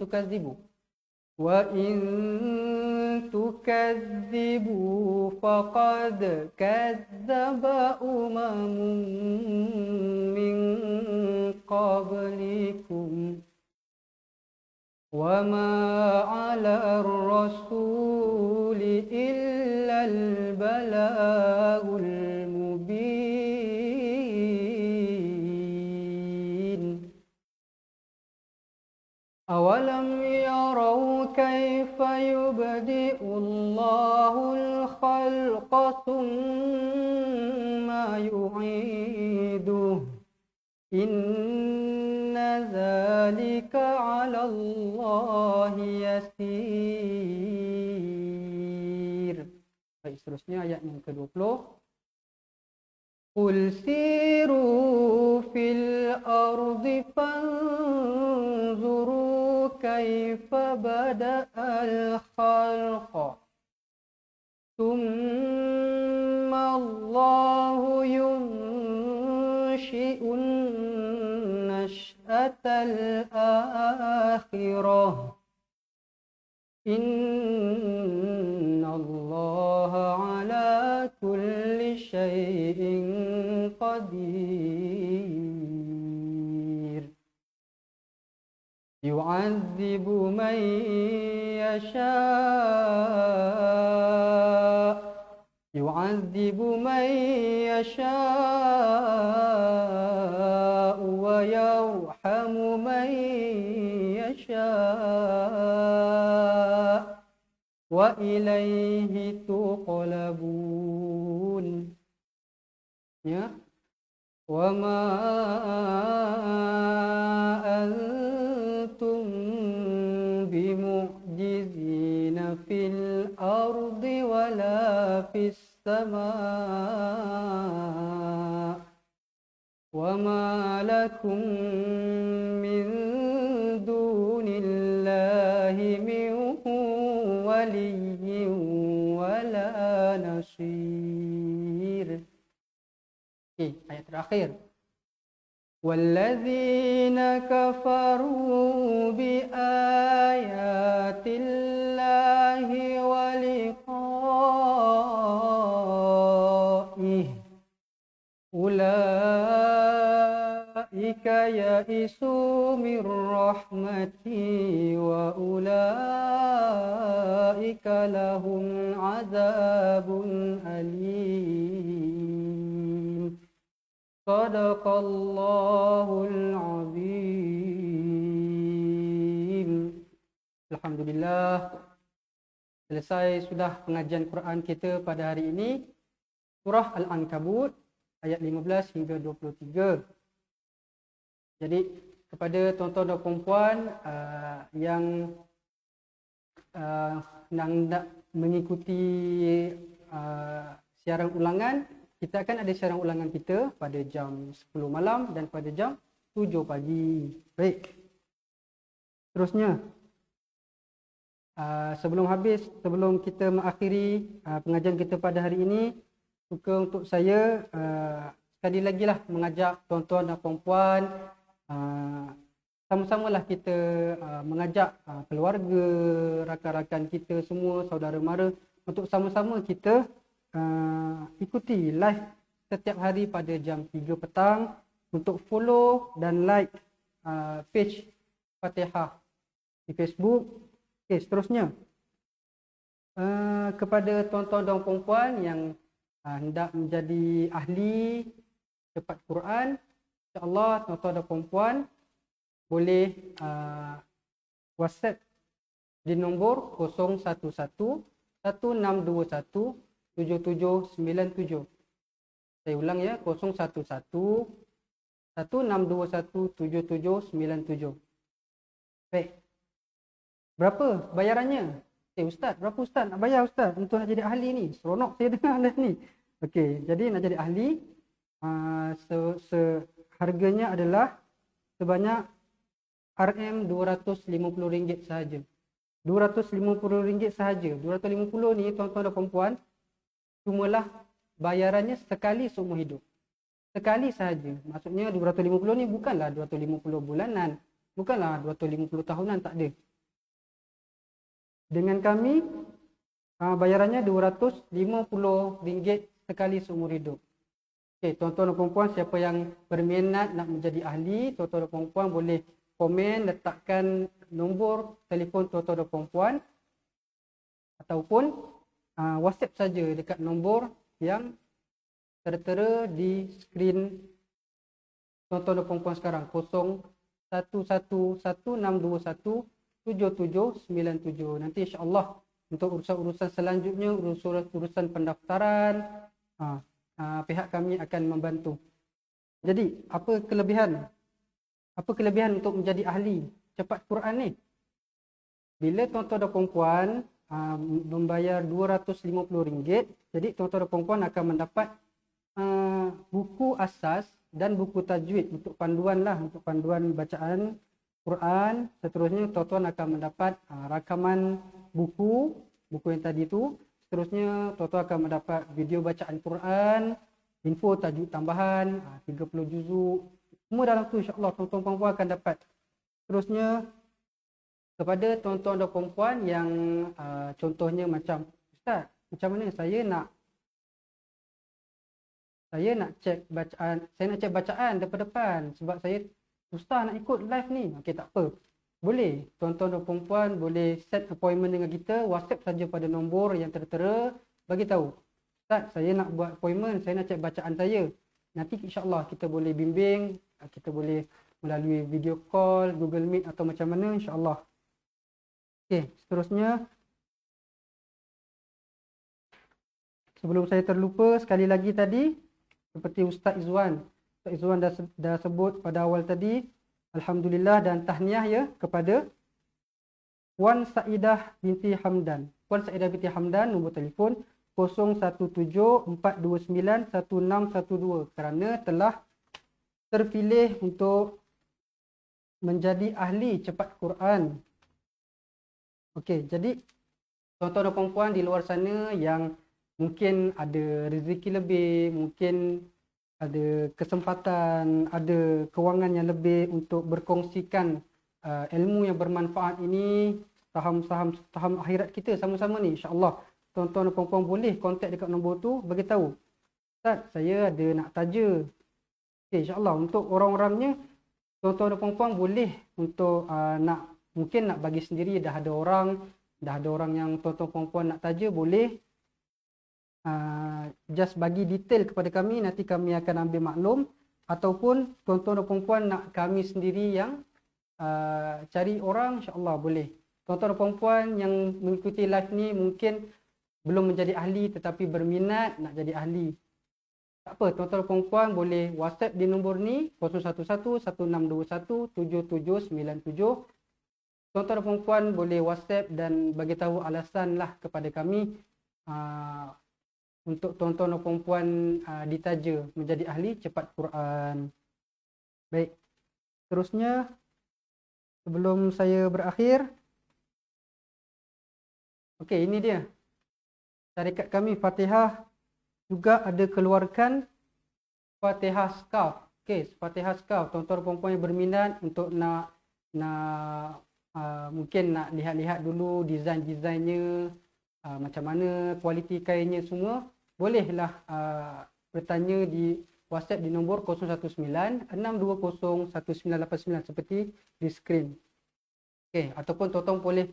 tukadzibu faqad kadzdzaba umamun min qablikum wa ma 'ala ar-rasuli illa al-balagul mubin. Awalam yarau kaifa yubdi'u Allahul khalqa thumma yu'iduhu inna dzalika 'ala Allahi yasir. Baik, seterusnya ayat yang ke-20. Qul siru fil ardi fanzuru kaifa bada'al khalqa thumma Allahu yunshi'un nash'atal akhirah innallaha ala kulli syai'in qadir yu'adzibu man yasha'u wa yarhamu man yasha' wa ilaihi tuqlabun. Ya, wa ma antum bimu'jizina fil ardi wala fis sama' wa ma lakum min dunillahi min waliyyin wala nasir. Ayat terakhir. Walladzina kafaru bi ayatillahi wa liqa'ihi ulaika ya'isu mir rahmati wa ulaika lahum azabun alim. Sadaqallahul azim. Alhamdulillah, selesai sudah pengajian Quran kita pada hari ini. Surah Al-Ankabut ayat 15 hingga 23. Jadi kepada tuan-tuan dan puan-puan yang nak mengikuti siaran ulangan, kita akan ada siaran ulangan kita pada jam 10 malam dan pada jam 7 pagi. Baik. Terusnya, sebelum kita mengakhiri pengajian kita pada hari ini, suka untuk saya sekali lagi lah mengajak tuan-tuan dan puan-puan, sama-samalah kita mengajak keluarga, rakan-rakan kita semua, saudara mara, untuk sama-sama kita ikuti live setiap hari pada jam 3 petang untuk follow dan like page Fatihah di Facebook. Okey, seterusnya, kepada tuan-tuan dan puan-puan yang hendak menjadi ahli cepat Quran, insya-Allah tuan-tuan dan puan-puan boleh WhatsApp di nombor 011 1621 7797. Saya ulang ya, 011 1621 7797. Baik. Berapa bayarannya? Ustaz, berapa Ustaz nak bayar Ustaz untuk nak jadi ahli ni? Seronok saya dengar live ni. Okey, jadi nak jadi ahli, harganya adalah sebanyak RM250 sahaja. RM250 sahaja. 250 ni tuan-tuan dan puan-puan, cumalah bayarannya sekali seumur hidup. Sekali sahaja. Maksudnya 250 ni bukanlah 250 bulanan, bukanlah 250 tahunan, tak ada. Dengan kami, bayarannya RM250 sekali seumur hidup. Okey, tuan-tuan dan puan-puan, siapa yang berminat nak menjadi ahli, tuan-tuan dan puan-puan boleh komen, letakkan nombor telefon tuan-tuan dan puan-puan, ataupun WhatsApp saja dekat nombor yang tertera di skrin tuan-tuan dan puan-puan sekarang, 011116217797. Nanti insya-Allah untuk urusan-urusan selanjutnya, urusan pendaftaran, pihak kami akan membantu. Jadi, apa kelebihan untuk menjadi ahli cepat Quran ni? Bila tuan-tuan dan puan-puan membayar RM250, jadi tuan-tuan dan puan-puan akan mendapat buku asas dan buku tajwid untuk panduan lah, untuk panduan bacaan Quran. Seterusnya tuan-tuan akan mendapat rakaman buku yang tadi tu. Seterusnya tuan-tuan akan mendapat video bacaan Quran, info tajwid tambahan, 30 juzuk. Semua dalam tu insya-Allah tuan-tuan dan puan-puan akan dapat. Seterusnya, kepada tuan-tuan dan puan-puan yang contohnya macam, Ustaz, macam mana saya nak cek bacaan depan-depan sebab saya susah nak ikut live ni. Okey, tak apa. Boleh. Tuan-tuan dan puan-puan boleh set appointment dengan kita, WhatsApp saja pada nombor yang tertera, bagi tahu, Ustaz, saya nak buat appointment, saya nak cek bacaan saya. Nanti insya-Allah kita boleh bimbing, kita boleh melalui video call, Google Meet atau macam mana, insya-Allah. Okey, seterusnya, sebelum saya terlupa, sekali lagi tadi, seperti Ustaz Izwan dah sebut pada awal tadi, alhamdulillah dan tahniah ya kepada Puan Saidah binti Hamdan. Puan Saidah binti Hamdan, nombor telefon 0174291612 kerana telah terpilih untuk menjadi ahli cepat Quran. Okey, jadi tuan-tuan dan puan-puan di luar sana yang mungkin ada rezeki lebih, mungkin ada kesempatan, ada kewangan yang lebih untuk berkongsikan ilmu yang bermanfaat ini, taham akhirat kita sama-sama ni, insya-Allah. Tuan-tuan dan puan-puan boleh kontak dekat nombor tu, bagi tahu, Ustaz, saya ada nak taja. Okay, insya-Allah untuk orang-orangnya, tuan-tuan dan puan-puan boleh untuk mungkin nak bagi sendiri, dah ada orang yang tuan-tuan puan-puan nak taja, boleh just bagi detail kepada kami, nanti kami akan ambil maklum, ataupun tuan-tuan dan puan-puan nak kami sendiri yang cari orang, insya-Allah boleh. Tuan-tuan dan puan-puan yang mengikuti live ni mungkin belum menjadi ahli tetapi berminat nak jadi ahli. Tak apa, tuan-tuan dan puan-puan boleh WhatsApp di nombor ni 011 1621 7797. tuan-tuan dan puan boleh WhatsApp dan bagi tahu alasan lah kepada kami untuk tuan-tuan dan puan ditaja menjadi ahli cepat Quran. Baik, terusnya sebelum saya berakhir, okey, ini dia. Syarikat kami Fatihah juga ada keluarkan Fatihah Scarf. Okey, Fatihah Scarf. Tuan-tuan dan puan yang berminat untuk nak mungkin nak lihat-lihat dulu desain-desainnya, macam mana kualiti kainnya semua, bolehlah bertanya di WhatsApp di nombor 019-620-1989 seperti di skrin. Okey, ataupun tuan-tuan boleh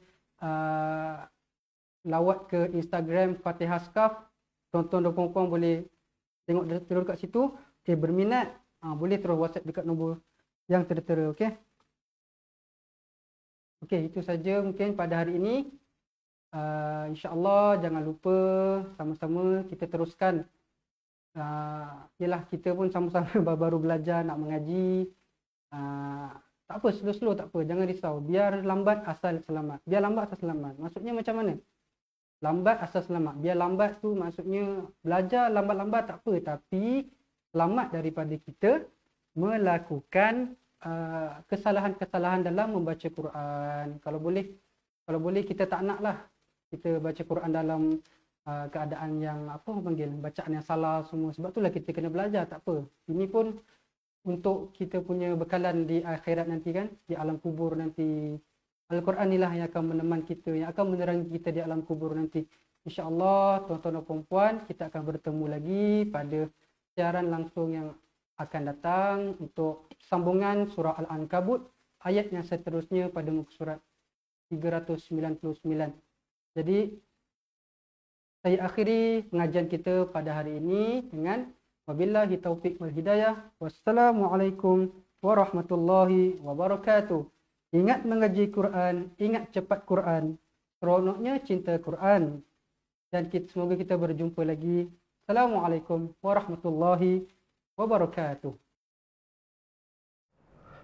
lawat ke Instagram Fatihah Scarf. Tuan-tuan dan puan boleh tengok terus kat situ. Okey, berminat boleh terus WhatsApp dekat nombor yang tertera. Okey. Okey, itu saja mungkin pada hari ini. InsyaAllah jangan lupa sama-sama kita teruskan. Yelah, kita pun sama-sama baru belajar nak mengaji. Tak apa, slow-slow tak apa, jangan risau. Biar lambat asal selamat. Biar lambat asal selamat. Maksudnya macam mana? Lambat asal selamat. Biar lambat tu maksudnya belajar lambat-lambat tak apa, tapi selamat daripada kita melakukan kesalahan-kesalahan dalam membaca Quran. Kalau boleh kita tak naklah kita baca Quran dalam keadaan yang bacaan yang salah semua. Sebab itulah kita kena belajar, tak apa. Ini pun untuk kita punya bekalan di akhirat nanti kan, di alam kubur nanti. Al-Quran inilah yang akan meneman kita, yang akan menerangi kita di alam kubur nanti. InsyaAllah tuan-tuan dan puan, kita akan bertemu lagi pada siaran langsung yang akan datang untuk sambungan surah Al-Ankabut ayat yang seterusnya pada muka surat 399. Jadi saya akhiri pengajian kita pada hari ini dengan wabillahi taufiq wal hidayah. Wassalamualaikum warahmatullahi wabarakatuh. Ingat mengaji Quran, ingat cepat Quran. Seronoknya cinta Quran. Dan semoga kita berjumpa lagi. Assalamualaikum warahmatullahi wabarakatuh.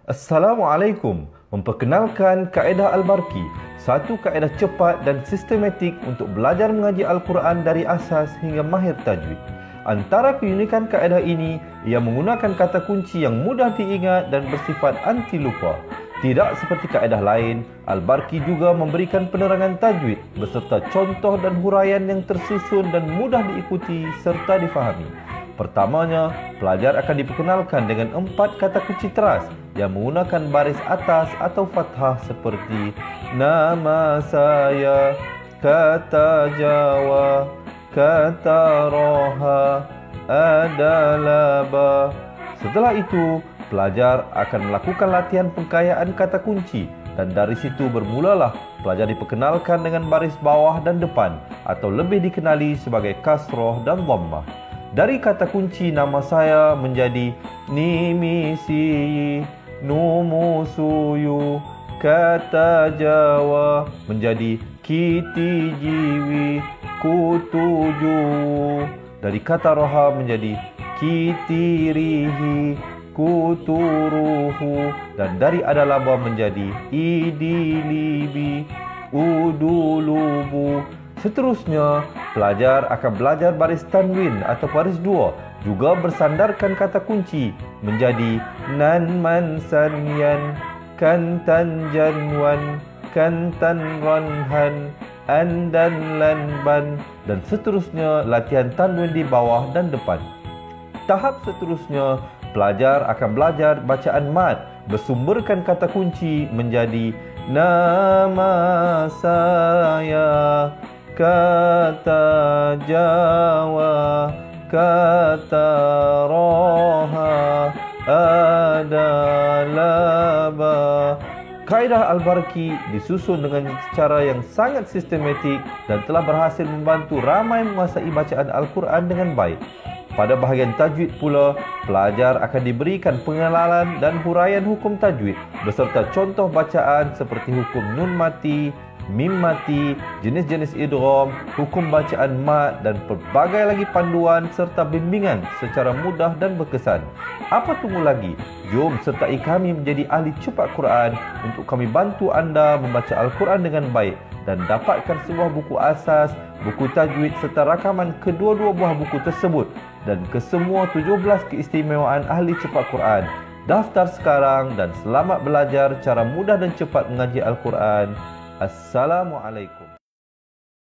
Assalamualaikum. Memperkenalkan kaedah Al-Barki, satu kaedah cepat dan sistematik untuk belajar mengaji Al-Quran dari asas hingga mahir tajwid. Antara keunikan kaedah ini, ia menggunakan kata kunci yang mudah diingat dan bersifat anti lupa. Tidak seperti kaedah lain, Al-Barki juga memberikan penerangan tajwid beserta contoh dan huraian yang tersusun dan mudah diikuti serta difahami. Pertamanya, pelajar akan diperkenalkan dengan 4 kata kunci teras yang menggunakan baris atas atau fathah seperti nama saya, kata Jawa, kata Roha, adalah ba. Setelah itu, pelajar akan melakukan latihan pengkayaan kata kunci dan dari situ bermulalah pelajar diperkenalkan dengan baris bawah dan depan atau lebih dikenali sebagai kasroh dan dhammah. Dari kata kunci nama saya menjadi nimisi, numusuyu, kata Jawa menjadi kiti jiwi, kutuju. Dari kata roha menjadi kitirihi, kuturuhu. Dan dari adalaba menjadi idilibi, udulubu. Seterusnya, pelajar akan belajar baris tanwin atau baris dua, juga bersandarkan kata kunci menjadi nan man sanyan, kantan janwan, kantan ranhan, andan lanban, dan seterusnya latihan tanwin di bawah dan depan. Tahap seterusnya, pelajar akan belajar bacaan mad, bersumberkan kata kunci menjadi nama saya, kata Jawa, kata Roha, adalah ba. Kaedah Al-Barki disusun dengan cara yang sangat sistematik dan telah berhasil membantu ramai menguasai bacaan Al-Quran dengan baik. Pada bahagian tajwid pula, pelajar akan diberikan pengenalan dan huraian hukum tajwid beserta contoh bacaan seperti hukum nun mati, mim mati, jenis-jenis idgham, hukum bacaan mat dan pelbagai lagi panduan serta bimbingan secara mudah dan berkesan. Apa tunggu lagi? Jom sertai kami menjadi ahli cepat Quran untuk kami bantu anda membaca Al-Quran dengan baik dan dapatkan sebuah buku asas, buku tajwid serta rakaman kedua-dua buah buku tersebut dan kesemua 17 keistimewaan ahli cepat Quran. Daftar sekarang dan selamat belajar cara mudah dan cepat mengaji Al-Quran. Assalamualaikum.